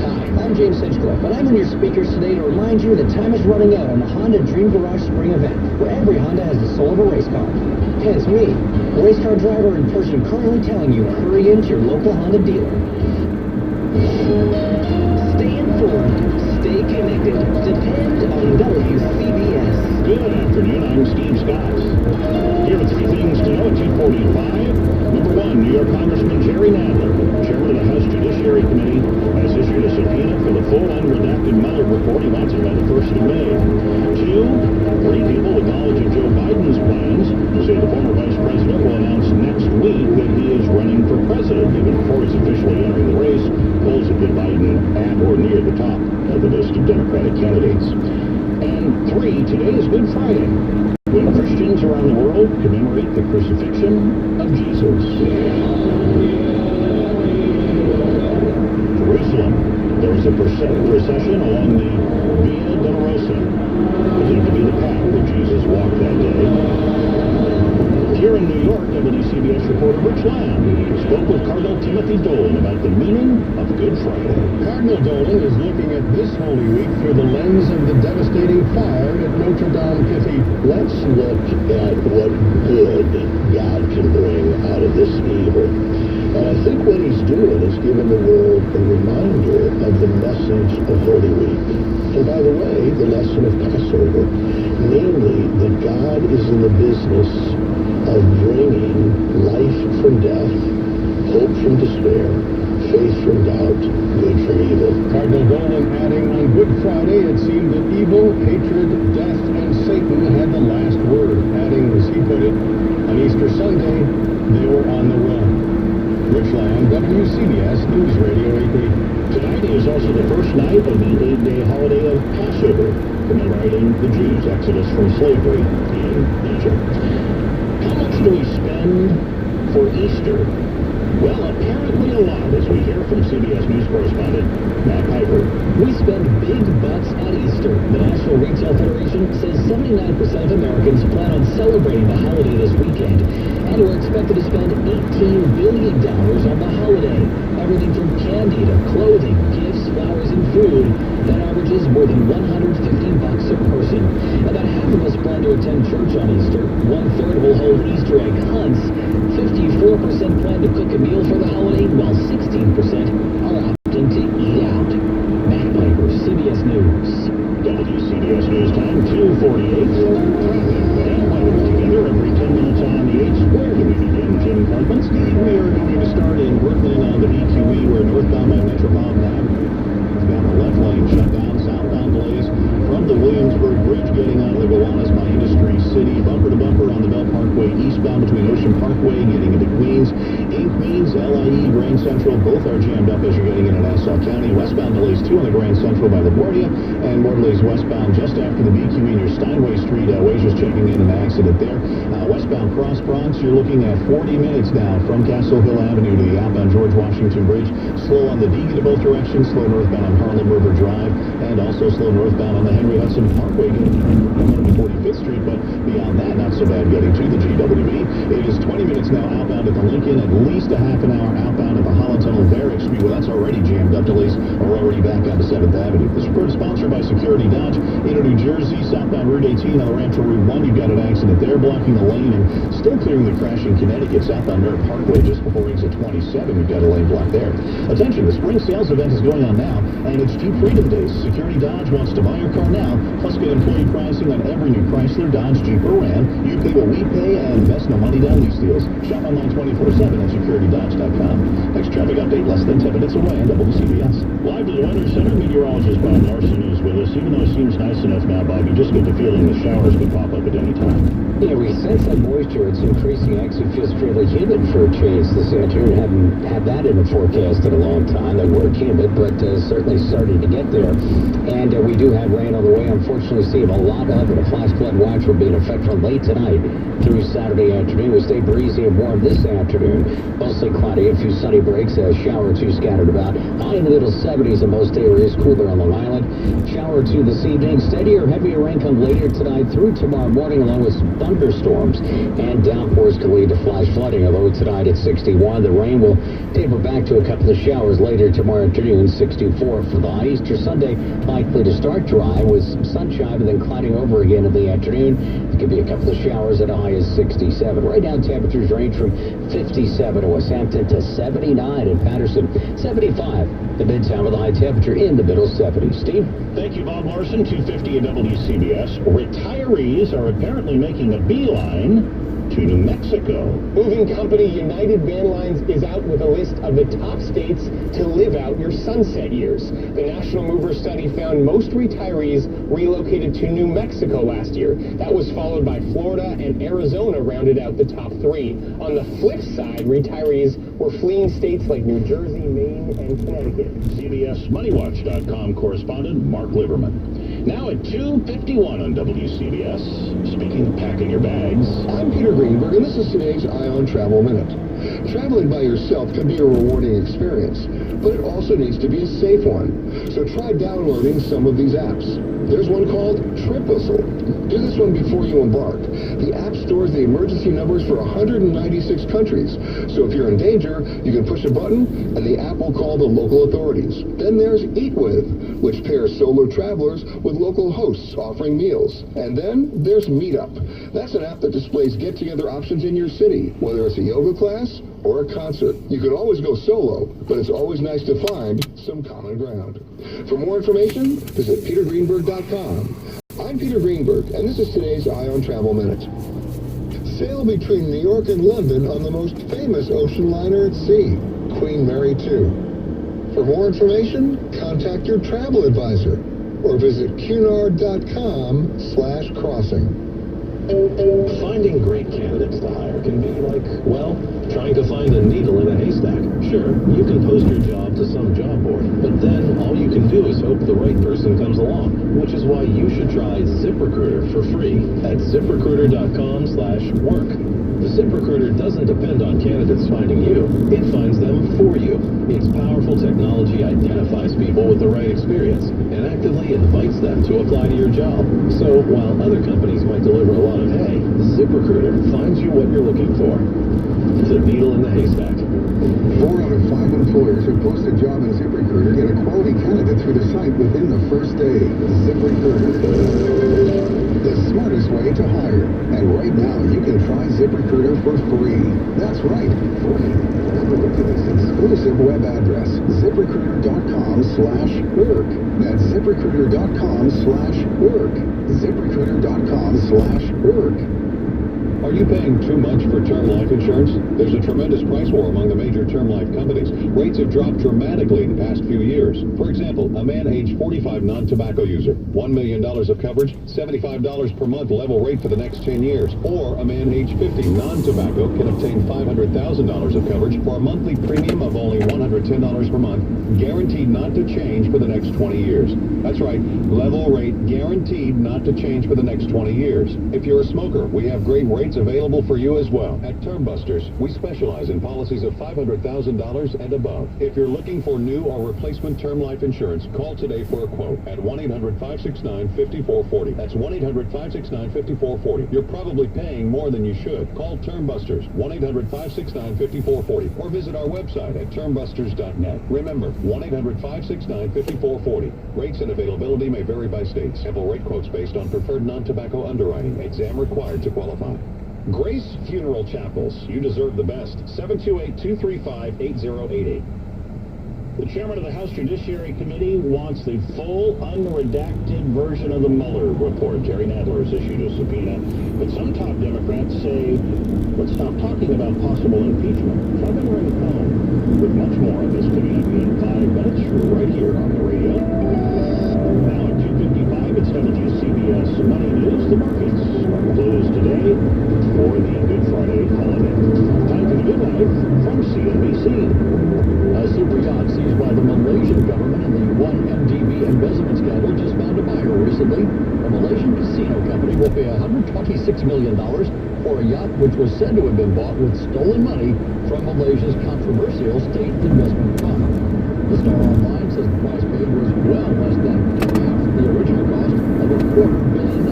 Hi, I'm James Hinchcliffe, and I'm on your speakers today to remind you that time is running out on the Honda Dream Garage Spring event, where every Honda has the soul of a race car. Hence me, a race car driver in person, currently telling you hurry into your local Honda dealer. Stay informed, stay connected, depend on WCBS. Good afternoon, I'm Steve Scott. Here are 3 things to know at 2:45. Number 1, New York Congressman Jerry Nadler, chairman of the House Judiciary Committee, has issued a subpoena for the full unredacted Mueller report. He wants it by the 1st of May. 2, 3 people with knowledge of Joe Biden's plans say the former vice president will announce next week that he is running for president, even before he's officially entering the race. Polls have put Biden at or near the top of the list of Democratic candidates. And 3, today is Good Friday, when Christians around the world commemorate the crucifixion of Jesus. Jerusalem, there is a procession along the Via Dolorosa, believed to be the path that Jesus walked that day. Here in New York, WCBS reporter Rich Lamb spoke with Cardinal Timothy Dolan about the meaning of Good Friday. Cardinal Dolan is looking at this Holy Week through the lens of the devastating fire at Notre Dame Cathedral. Let's look at what good God can bring out of this evil. And I think what he's doing is giving the world a reminder of the message of Holy Week. And by the way, the lesson of Passover, namely that God is in the business of bringing life from death, hope from despair, faith from doubt, good from evil. Cardinal Dolan adding, on Good Friday, it seemed that evil, hatred, death, and Satan had the last word. Adding, as he put it, on Easter Sunday, they were on the run. Rich Lamb, WCBS News Radio 880. Tonight is also the first night of the 8-day holiday of Passover, commemorating the Jews' exodus from slavery in Egypt. How much do we spend for Easter? Well, apparently a lot, as we hear from CBS News correspondent Matt Piper. We spend big bucks at Easter. The National Retail Federation says 79% of Americans plan on celebrating the holiday this weekend. And we're expected to spend $18 billion on the holiday. Everything from candy to clothing, gifts, flowers, and food. That averages more than $150 a person. About half of us plan to attend church on Easter. 1/3 will hold Easter egg hunts. 54% plan to cook a meal for the holiday, while 16% are opting to eat out. Matt Piper, CBS News. WCBS News Time, 2:48. And while we're together every 10 minutes on the 8 Square, do we begin, Jim Cartman? Steve, we are going to start in Brooklyn on the B2E, where northbound by Metropolitan Avenue. We've got the left lane shut down, southbound delays from the Williamsburg Bridge getting on the Gowanus by Industry City, bumper to bumper on the Bell Parkway eastbound between Ocean Parkway getting into Queens. In Queens, LIE, Grand Central, both are jammed up as you're getting into Nassau County. Westbound delays Phase 2 on the Grand Central by LaGuardia, and Morley's westbound just after the BQE near Steinway Street. Ways just checking in an accident there. Westbound Cross Bronx, you're looking at 40 minutes now from Castle Hill Avenue to the outbound George Washington Bridge. Slow on the Deegan to both directions, slow northbound on Harlem River Drive, and also slow northbound on the Henry Hudson Parkway getting to 45th Street, but beyond that, not so bad getting to the GWB. It is 20 minutes now outbound at the Lincoln, at least a half an hour outbound at the Holland Tunnel Varick Street. Well, that's already jammed up. Delays are already back on to 7th Avenue. This report is sponsored by Security Dodge. In New Jersey, southbound Route 18 on the ramp to Route 1, you've got an accident there blocking the lane and still clearing the crash in Connecticut, southbound Merritt Parkway just before exit 27. You've got a lane block there. Attention, the spring sales event is going on now, and it's Jeep Freedom Days. Security Dodge wants to buy your car now, plus get employee pricing on every new Chrysler, Dodge, Jeep, or Ram. You pay what we pay, and best no money down lease deals. Shop online 24/7 at securitydodge.com. Next traffic update less than 10 minutes away on WCBS. Live to the Weather Center, meteorologist Bob Larson is with us. Even though it seems nice enough now, Bob, you just get the feeling the showers could pop up at any time. Yeah, we sense that moisture. It's increasing. Actually feels fairly humid for a change this afternoon. Haven't had that in the forecast in a long time. The word humid, but certainly starting to get there. And we do have rain on the way. Unfortunately, see a lot of it. A flash flood watch will be in effect from late tonight through Saturday afternoon. We stay breezy and warm this afternoon. Mostly cloudy. A few sunny breaks. A shower or two scattered about. High in the middle 70s in most areas. Cooler on Long Island. Shower or two this evening. Steadier, heavier rain come later tonight through tomorrow morning, along with some thunderstorms, and downpours can lead to flash flooding. Although tonight at 61, the rain will taper back to a couple of showers later tomorrow afternoon. 64 for the high. Easter Sunday likely to start dry with some sunshine and then clouding over again in the afternoon. It could be a couple of showers at a high of 67. Right now temperatures range from 57 in West Hampton to 79 in Patterson. 75 the Midtown with a high temperature in the middle 70s. Steve? Thank you, Bob Larson. 2:50 at WCBS. Retirees are apparently making a beeline to New Mexico. Moving company United Van Lines is out with a list of the top states to live out your sunset years. The National Mover Study found most retirees relocated to New Mexico last year. That was followed by Florida, and Arizona rounded out the top three. On the flip side, retirees were fleeing states like New Jersey, Maine, and Connecticut. CBS MoneyWatch.com correspondent Mark Liberman. Now at 2:51 on WCBS. Speaking of packing your bags, I'm Peter Greenberg, and this is today's Ion Travel Minute. Traveling by yourself can be a rewarding experience, but it also needs to be a safe one. So try downloading some of these apps. There's one called Trip Whistle. Do this one before you embark. The app stores the emergency numbers for 196 countries. So if you're in danger, you can push a button and the app will call the local authorities. Then there's Eat With, which pairs solo travelers with local hosts offering meals. And then there's Meetup. That's an app that displays get-together options in your city, whether it's a yoga class or a concert. You can always go solo, but it's always nice to find some common ground. For more information, visit petergreenberg.com. I'm Peter Greenberg, and this is today's Ion Travel Minute. Sail between New York and London on the most famous ocean liner at sea, Queen Mary 2. For more information, contact your travel advisor or visit cunard.com/crossing. Finding great candidates to hire can be like, well, trying to find a needle in a haystack. Sure, you can post your job to some job board, but then all you can do is hope the right person comes along, which is why you should try ZipRecruiter for free at ZipRecruiter.com/work. The ZipRecruiter doesn't depend on candidates finding you. It finds them for you. Its powerful technology identifies people with the right experience and actively invites them to apply to your job. So while other companies might deliver a lot of hay, ZipRecruiter finds you what you're looking for. The needle in the haystack. 4 out of 5 employers who post a job in ZipRecruiter get a quality candidate through the site within the first day. ZipRecruiter. The smartest way to hire. And right now, you can try ZipRecruiter for free. That's right, free. Look for this exclusive web address, ZipRecruiter.com/work. That's ZipRecruiter.com/work. ZipRecruiter.com/work. Are you paying too much for term life insurance? There's a tremendous price war among the major term life companies. Rates have dropped dramatically the past few years. For example, a man age 45 non-tobacco user, $1 million of coverage, $75 per month level rate for the next 10 years. Or a man age 50 non-tobacco can obtain $500,000 of coverage for a monthly premium of only $110 per month, guaranteed not to change for the next 20 years. That's right, level rate guaranteed not to change for the next 20 years. If you're a smoker, we have great rates available for you as well. At Term Busters, we specialize in policies of $500,000 and above. If you're looking for new or replacement term life insurance, call today for a quote at 1-800-569-5440. That's 1-800-569-5440. You're probably paying more than you should. Call Term Busters, 1-800-569-5440, or visit our website at termbusters.net. Remember, 1-800-569-5440. Rates and availability may vary by state. Sample rate quotes based on preferred non-tobacco underwriting. Exam required to qualify. Grace Funeral Chapels. You deserve the best. 728-235-8088. The chairman of the House Judiciary Committee wants the full, unredacted version of the Mueller report. Jerry Nadler has issued a subpoena. But some top Democrats say, let's stop talking about possible impeachment. Kevin Rincon with much more of this coming up in 5 minutes right here on the radio. Now at 2:55, it's WCBS Money News. The markets are closed today for the Good Friday holiday. Time for the Good Life from CNBC. A super yacht seized by the Malaysian government in the 1MDB embezzlement scandal just found a buyer recently. A Malaysian casino company will pay $126 million for a yacht which was said to have been bought with stolen money from Malaysia's controversial state investment fund. The Star Online says the price paid was well less than half the original cost of $250 million.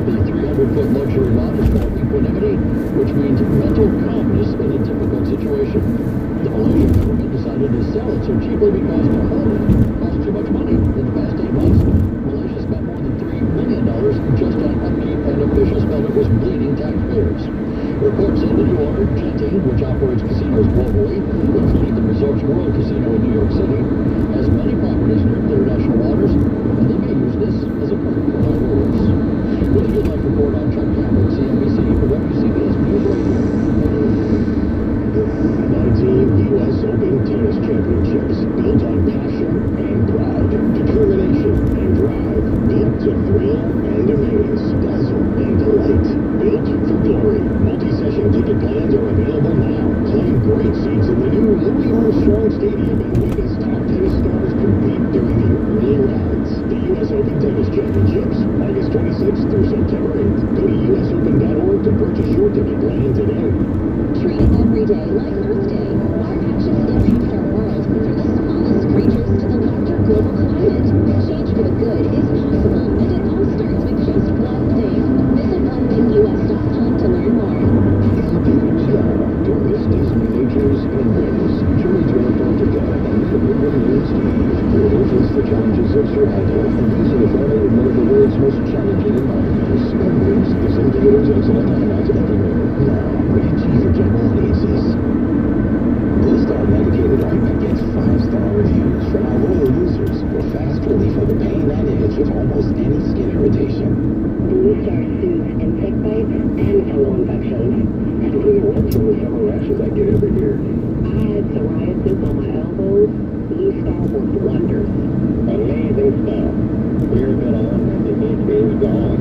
The 300-foot luxury yacht is called Equanimity, which means mental calmness in a difficult situation. The Malaysian government decided to sell it so cheaply because to hold it cost too much money. In the past 8 months, Malaysia spent more than $3 million just on upkeep, and officials felt it was bleeding taxpayers. Reports say the new owner, Genting, which operates casinos globally, including the Resorts World Casino in New York City, has many properties near international waters, and they may use this as a perk for diverters. With a Good Life report, I'm Chuck Cameron, CNBC for WCBS News Radio. The 19 U.S. Open Tennis Championships, built on passion and pride, determination and drive, built to thrill and amaze, dazzle and delight, built for glory. Multi-session ticket plans are available now. Claim great seats in the new Louis Armstrong Stadium and witness top tennis stars compete during the early rounds. The U.S. Open Tennis Championships, August 26th through September 8th. Go to usopen.org to purchase your ticket plan today. Treat every day like Earth Day. Our actions impact our world, from the smallest creatures to the larger global climate. Change for the good is possible, and it all starts with just one thing. Visit onethingus.com to learn more. Don't miss Disney Nature's and Wins. Journey to Antarctica and meet a William Steve. You'll face the challenges of survival and raising a family in one of the world's most challenging environments. Penguins is in theaters and select formats everywhere. Now, rated G for general audiences. Blue Star Navigated Ointment gets 5-star reviews from our loyal users for fast relief of the pain and itch of almost any skin irritation. Blue Star soothes insect bites and fungal infections. Clean one from the summer rashes I get every year. I had psoriasis on my elbows. Blue Star worked wonders. Amazing stuff. Wear it on, the itch is gone.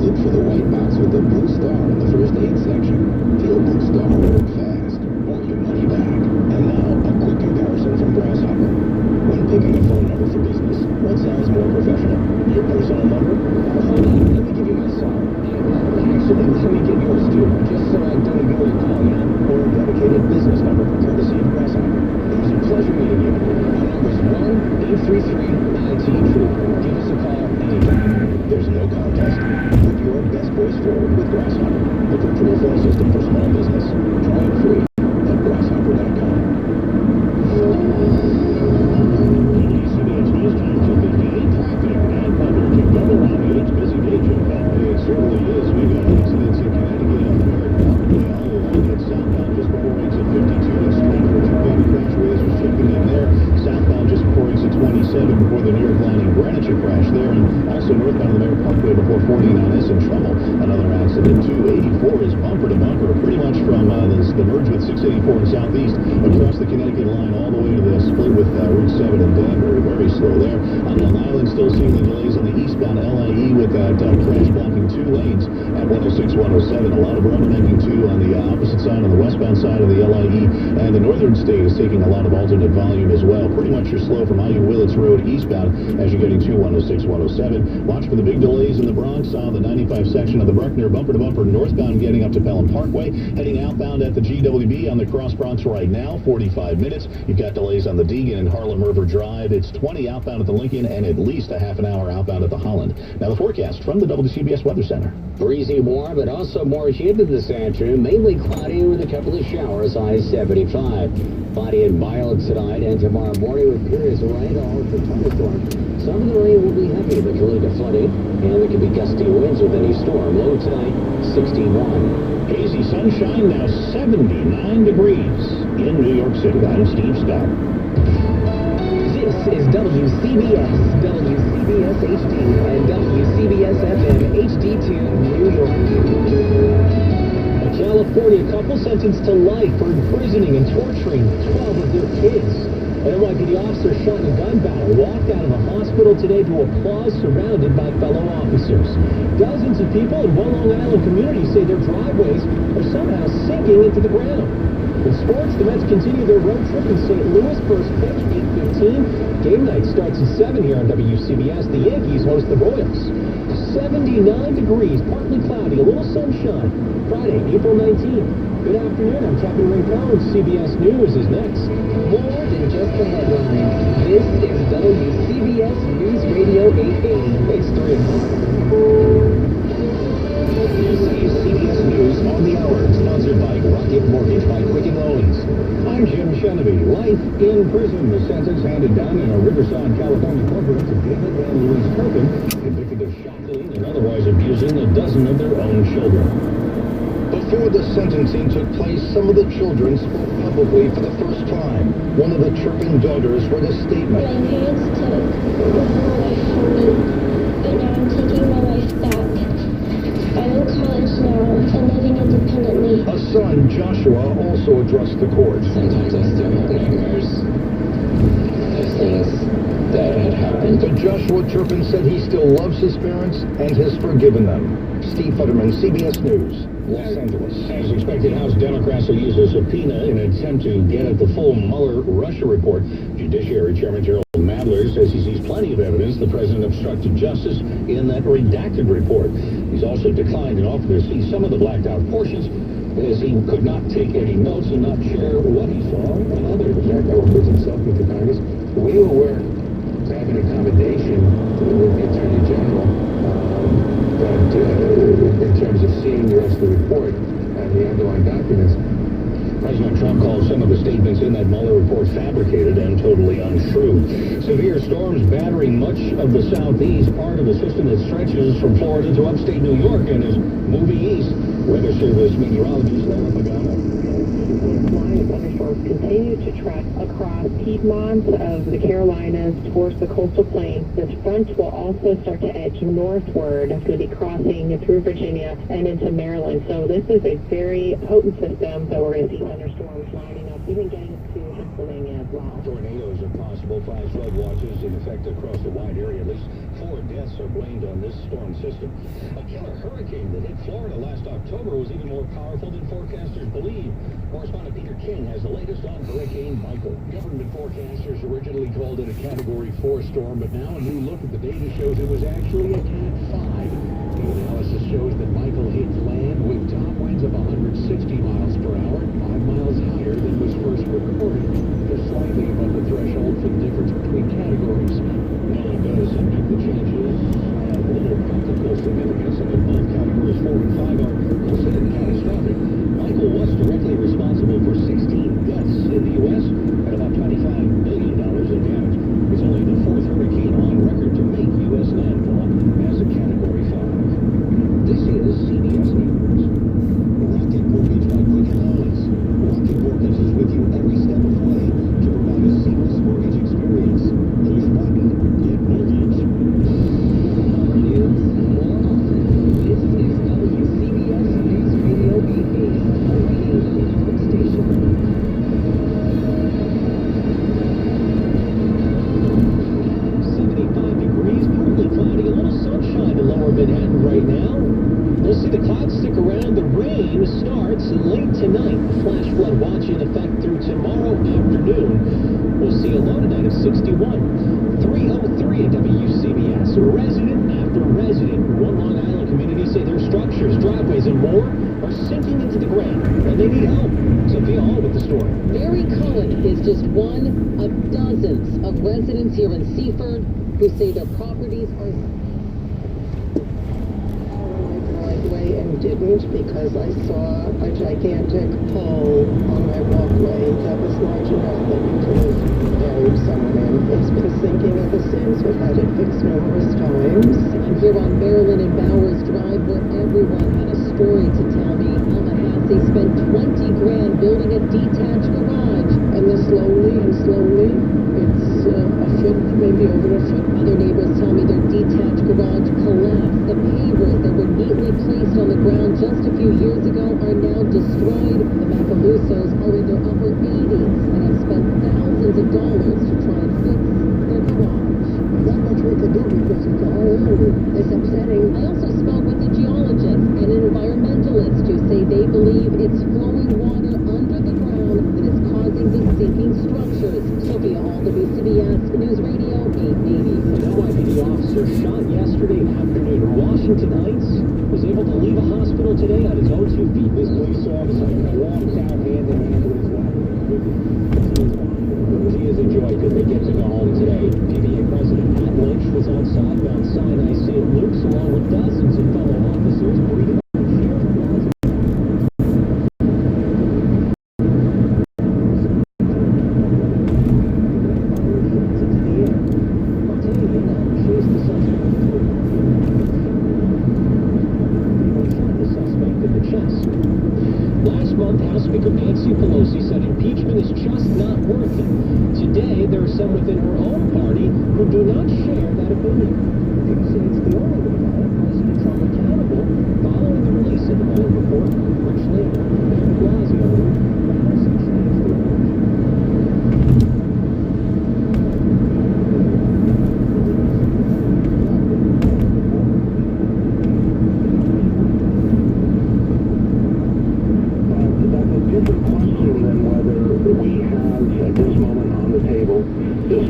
Look for the white box with the Blue Star in the first aid section. Feel Blue Star work fast, or your money back. And now, a quick comparison from Grasshopper. When picking a phone number for business, what sounds more professional? Your personal number? Hold on, let me give you my cell. Actually, let me get yours too, just so I don't ignore your call, you know? Or a dedicated business number, courtesy of Grasshopper. It was a pleasure meeting you. Our number is 1-833-19-TRUE. Give us a call anytime. There's no contest. Put your best voice forward with Grasshopper, the virtual phone system for small business. Try it free at grasshopper.com. CBS News Time 2:58. Traffic and weather to double whammy. It's busy day, Jim. It certainly is. We've got accidents in Connecticut on the Merritt Canal along at southbound just before exit 52 in Stratford. Two baby crash waves are shipping in there. Southbound just before exit 27 before the New York line in Greenwich crash there. And Also northbound of the Mayor Parkway before 49 is in trouble. Another accident. 284 is bumper to bumper, pretty much from the merge with 684 in southeast across the Connecticut line all the way to the split with Route 7 in Danbury. Very slow there. On Long Island, still seeing the delays on the eastbound LIE with that crash blocking 2 lanes at 106, 107. A lot of rubbernecking too on the opposite side, on the westbound side of the LIE. And the northern state is taking a lot of alternate volume as well. Pretty much you're slow from IU Willits Road eastbound as you're getting to 106, 107. Watch for the big delays in the Bronx on the 95 section of the Bruckner, bumper to bumper northbound getting up to Pelham Parkway. Heading outbound at the GWB on the Cross Bronx right now, 45 minutes. You've got delays on the Deegan and Harlem River Drive. It's 20 outbound at the Lincoln and at least a half an hour outbound at the Holland. Now the forecast from the WCBS Weather Center. Breezy warm, but also more humid this afternoon. Mainly cloudy with a couple of showers, high 75. Cloudy and mild tonight and tomorrow morning with periods of rain all over the thunderstorm. Some of the rain will be heavy, but could lead to flooding, and there could be gusty winds with any storm. Low tonight, 61. Hazy sunshine, now 79 degrees in New York City. I'm Steve Scott. This is WCBS, WCBS HD, and WCBS FM HD2 New York. A California couple sentenced to life for imprisoning and torturing 12 of their kids. An NYPD officer shot in a gun battle walked out of a hospital today to applause surrounded by fellow officers. Dozens of people in one Long Island community say their driveways are somehow sinking into the ground. In sports, the Mets continue their road trip in St. Louis. First pitch, 8:15. Game night starts at 7 here on WCBS. The Yankees host the Royals. 79 degrees, partly cloudy, a little sunshine. Friday, April 19th. Good afternoon, I'm Captain Ray Cohen. CBS News is next. More than just the headline. This is WCBS News Radio 880. It's 3 o'clock. CBS News on the Hour, sponsored by Rocket Mortgage by Quicken Loans. I'm Jim Chenevey. Life in prison. The sentence handed down in a Riverside, California courtroom to David and Louise Turpin, convicted of shackling and otherwise abusing a dozen of their own children. Before the sentencing took place, some of the children spoke publicly for the first time. One of the Turpin daughters read a statement. My parents took my life from me, but now I'm taking my life back. I'm in college now and living independently. A son, Joshua, also addressed the court. Sometimes I still have nightmares of things that had happened. But Joshua Turpin said he still loves his parents and has forgiven them. Steve Futterman, CBS News, Los Angeles. As expected, House Democrats will use a subpoena in an attempt to get at the full Mueller-Russia report. Judiciary Chairman Gerald Nadler says he sees plenty of evidence the president obstructed justice in that redacted report. He's also declined an offer to see some of the blacked-out portions, as he could not take any notes and not share what he saw and others. Jack puts himself into Congress. We were to have an accommodation with the Attorney General, but in terms of seeing the rest of the report and the underlying documents, President Trump called some of the statements in that Mueller report fabricated and totally untrue. Severe storms battering much of the southeast, part of a system that stretches from Florida to upstate New York and is moving east. Weather Service meteorologist Laura Pagano. Line of thunderstorms continue to track across Piedmont of the Carolinas towards the coastal plain. This front will also start to edge northward. It's going to be crossing through Virginia and into Maryland. So this is a very potent system that we're going to see thunderstorms lining up, even getting to Pennsylvania as well. Tornadoes are possible. 5 flood watches in effect across the wide area. At least 4 deaths are blamed on this storm system. A killer hurricane that hit Florida last October was even more powerful than forecasters believe. Correspondent Peter King has the latest on Hurricane Michael. Government forecasters originally called it a Category 4 storm, but now a new look at the data shows it was actually a Cat 5. New analysis shows that Michael hit land with top winds of 160 miles per hour, 5 miles higher than was first recorded, just slightly above the threshold for the difference between categories. Now does admit the changes have little practical significance, and that both categories 4 and 5 are considered catastrophic. Michael was directly responsible for 16 deaths in the U.S. and about $25 billion in damage. It's only the 4th hurricane on record to make U.S. landfall as a Category 5. This is CBS News. Rocket Mortgage by sunshine in lower Manhattan right now. We'll see the clouds stick around. The rain starts late tonight. Flash flood watch in effect through tomorrow afternoon. We'll see a low tonight of 61. 303 at WCBS. Resident after resident in one Long Island community say their structures, driveways, and more are sinking into the ground, and they need help. Sophia Hall with the story. Mary Cullen is just one of dozens of residents here in Seaford who say their properties are... Driveway and didn't because I saw a gigantic hole on my walkway that was large enough that you could have buried someone in. It's been sinking ever since. We've had it fixed numerous times. I'm here on Maryland and Bowers Drive where everyone had a story to tell me. Alma Hassey spent 20 grand building a detached garage. And then slowly, it's a foot, maybe over a foot. Other neighbors tell me their detached garage collapsed. The pavers that were neatly placed on the ground just a few years ago are now destroyed. The Macalusos are in their upper 80s and have spent thousands of dollars to try and fix their garage. Not much we can do because it's a whole area. It's upsetting. I also spoke with a geologist and an environmentalist who say they believe it's flowing water under the ground that is causing the sinking structures. Sophia Hall, WCBS News Radio 880. An NYPD officer shot yesterday afternoon in Washington Heights was able to leave a hospital today on his own 2 feet. This police officer walks out hand in hand with his wife. He is a joy because they get to go home today. PBA President Pat Lynch was on southbound Sinai St. Luke's along with dozens of fellow officers breathing out Sheriff Plaza. Last month, House Speaker Nancy Pelosi said impeachment is just not worth it. Today, there are some within her own party who do not share that opinion. They say it's the only way to hold President Trump accountable following the release of the Mueller report. Rich Lander, Mayor Blasio, the House has changed the rules.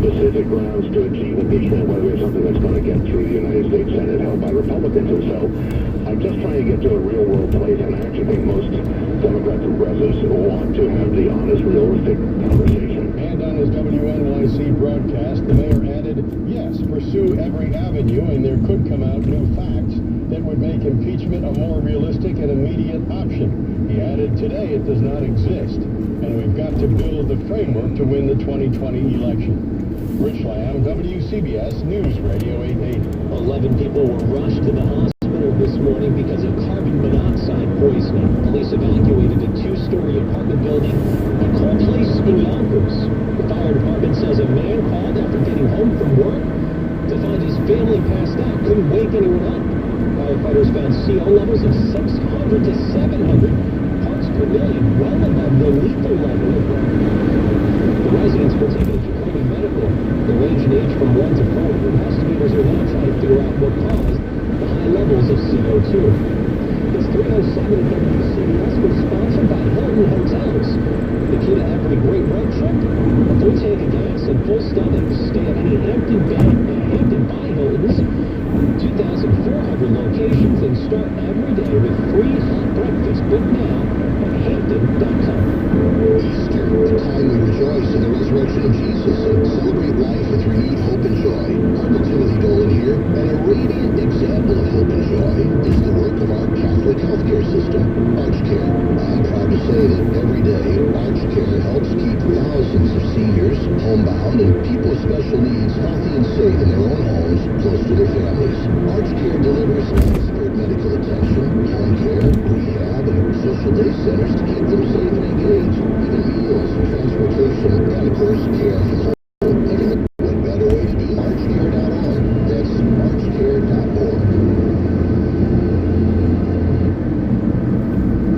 Specific grounds to achieve impeachment, whether it's something that's going to get through the United States Senate held by Republicans. And so I'm just trying to get to a real world place, and I actually think most Democrats and progressives want to have the honest, realistic conversation. And on his WNYC broadcast, the mayor added, yes, pursue every avenue, and there could come out new facts that would make impeachment a more realistic and immediate option. He added, today it does not exist, and we've got to build the framework to win the 2020 election. Rich Lamb, WCBS News Radio 880. 11 people were rushed to the hospital this morning because of carbon monoxide poisoning. Police evacuated a 2-story apartment building at Coal Place in Yonkers. The fire department says a man called after getting home from work to find his family passed out. Couldn't wake anyone up. Firefighters found CO levels of 600 to 700 parts per million, well above the lethal level of mercury. The residents were taken to Thruway Medical. They range in age from 1 to 4. Investigators are now trying to figure out what caused the high levels of CO2. This 307 WCBS was sponsored by Hilton Hotels. The key to every great road trip? A full tank of gas and full stomach. Stay at any Hampton Bay, Hampton by Hilton's 2,400 locations and start every day with free hot breakfast. Book now at Hampton.com. Easter, a time we rejoice in the resurrection of Jesus and celebrate life with renewed hope and joy. Uncle Timothy Dolan here, and a radiant example of hope and joy is the work of our Catholic healthcare system, ArchCare. I'm proud to say that every day, ArchCare helps keep thousands of seniors, homebound, and people with special needs healthy and safe in their own homes, close to their families. ArchCare delivers expert medical attention, home care, rehab, and social day centers to keep them safe and engaged. Even meals, transportation, and of course, care from home. Everything. What better way to do? Archcare.org. That's archcare.org.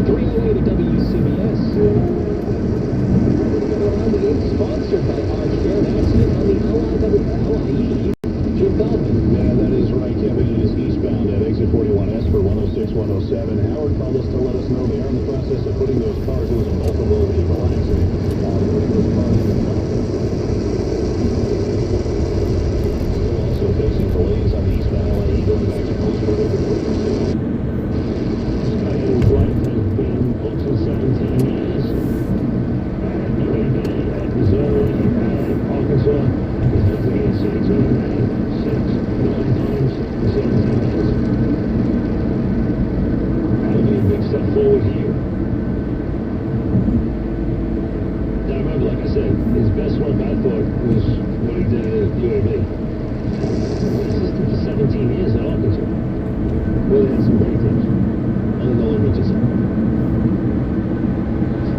308 at WCBS. Sponsored by ArchCare. An accident on the LIE. Jim Feldman. Yeah, that is right, Kevin. 107. Howard called us to let us know they are in the process of putting those cars. It was a multiple vehicle accident. Putting those cars in the traffic. Still also facing delays on the eastbound LA going back to Coastal River. This guy in his life has been close to 17 years. Missouri, Arkansas, he's been to the NCAA 9 times in 17 years. That'll be a big step forward here. Now remember, like I said, his best work I thought was what he did at UAB. Assistant for 17 years at Arkansas. Well, they had some great teams under Nolan Richardson.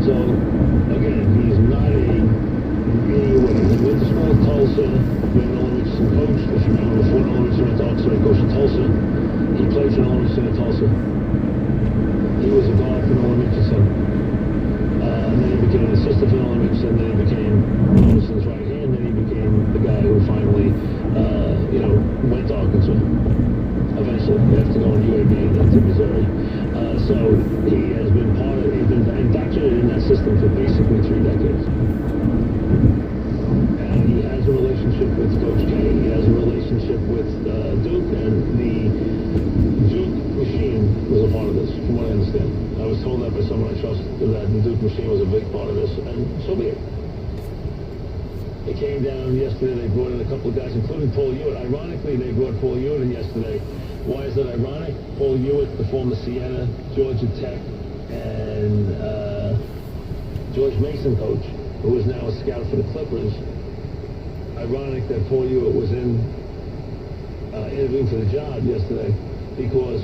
So, again, he's not a he went to school in Tulsa, when Nolan Richardson coached. If you remember, before Nolan Richardson went to Oxford, he coached in Tulsa. He played for Nolan Richardson in Tulsa. He was a guard for Nolan Richardson. And then he became an assistant for Nolan Richardson. Then he became Nolan Richardson's right hand. Then he became the guy who finally, went to Arkansas. Eventually, after going to UAB and then to Missouri. So he has been he's been indoctrinated in that system for basically 3 decades. And he has a relationship with Coach K. He has a relationship with Duke, and the Duke machine was a part of this, from what I understand. I was told that by someone I trust, that the Duke machine was a big part of this, and so be it. It came down yesterday. They brought in a couple of guys, including Paul Hewitt. Ironically, they brought Paul Hewitt in yesterday. Why is that ironic? Paul Hewitt, the former Siena, Georgia Tech, and George Mason coach, who is now a scout for the Clippers. Ironic that Paul Hewitt was interviewing for the job yesterday, because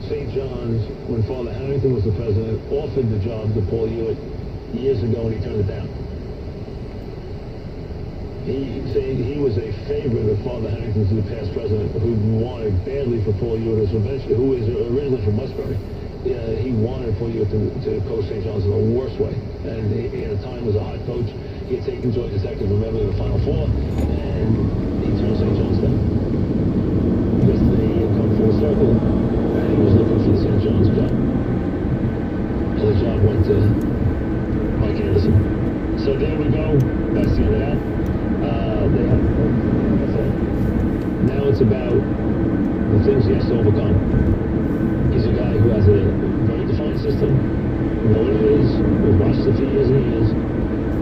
St. John's, when Father Harrington was the president, offered the job to Paul Hewitt years ago, and he turned it down. He said he was a favorite of Father Harrington's, the past president, who wanted badly for Paul Hewitt, who is originally from Westbury. He wanted Paul Hewitt to coach St. John's in the worst way. And he, at the time, was a hot coach. He had taken Georgia Tech to remember the Final Four, and he turned St. John's down. Yesterday, he had come full circle, and he was looking for the St. John's job. And the job went to Mike Anderson. So there we go. That's the end of that. Now it's about the things he has to overcome. He's a guy who has a very defined system. You know what it is. We've watched it for years and years.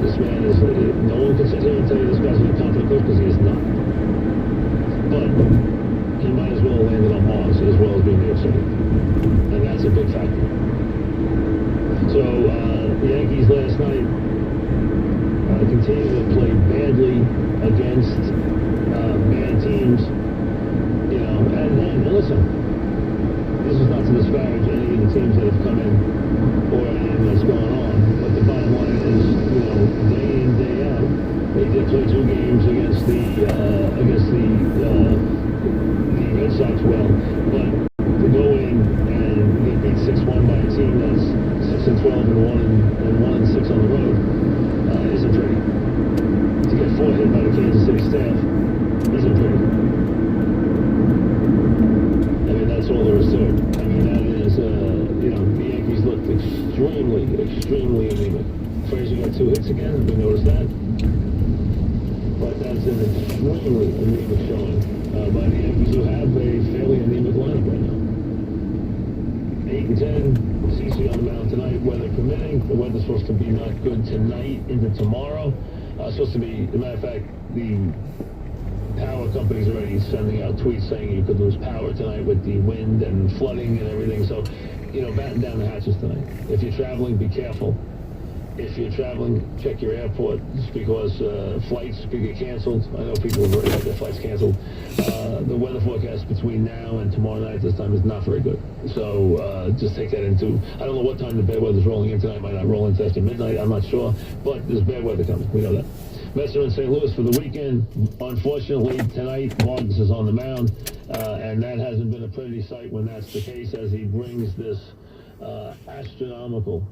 This man is, no one can sit here and tell you this guy's a confident coach, because he is not. But he might as well have landed on Mars as well as being New York City. And that's a big factor. So, the Yankees last night continue to play badly against bad teams, and listen, this is not to disparage any of the teams that have come in or anything that's going on, but the bottom line is, day in, day out, they did play 2 games against the Red Sox well, but to go in and get beat 6-1 by a team that's 6-12 and 1-6 on the road isn't pretty. To get 4 hit by the Kansas City staff isn't pretty. I mean, that's all there is to it. I mean, that is, the Yankees looked extremely anemic. Frazier got 2 hits again, we noticed that. But that's an extremely anemic showing by the Yankees, who have a fairly anemic lineup right now. 8-10. CC on the mound tonight, weather permitting. The weather's supposed to be not good tonight into tomorrow. Supposed to be, as a matter of fact, the power company's already sending out tweets saying you could lose power tonight with the wind and flooding and everything. So, batten down the hatches tonight. If you're traveling, be careful. If you're traveling, check your airport, because flights could get canceled. I know people have already had their flights canceled. The weather forecast between now and tomorrow night this time is not very good. So just take that into, I don't know what time the bad weather's rolling in tonight. Might not roll into after midnight, I'm not sure. But there's bad weather coming, we know that. Messer in St. Louis for the weekend. Unfortunately, tonight, Vargas is on the mound. And that hasn't been a pretty sight when that's the case, as he brings this astronomical,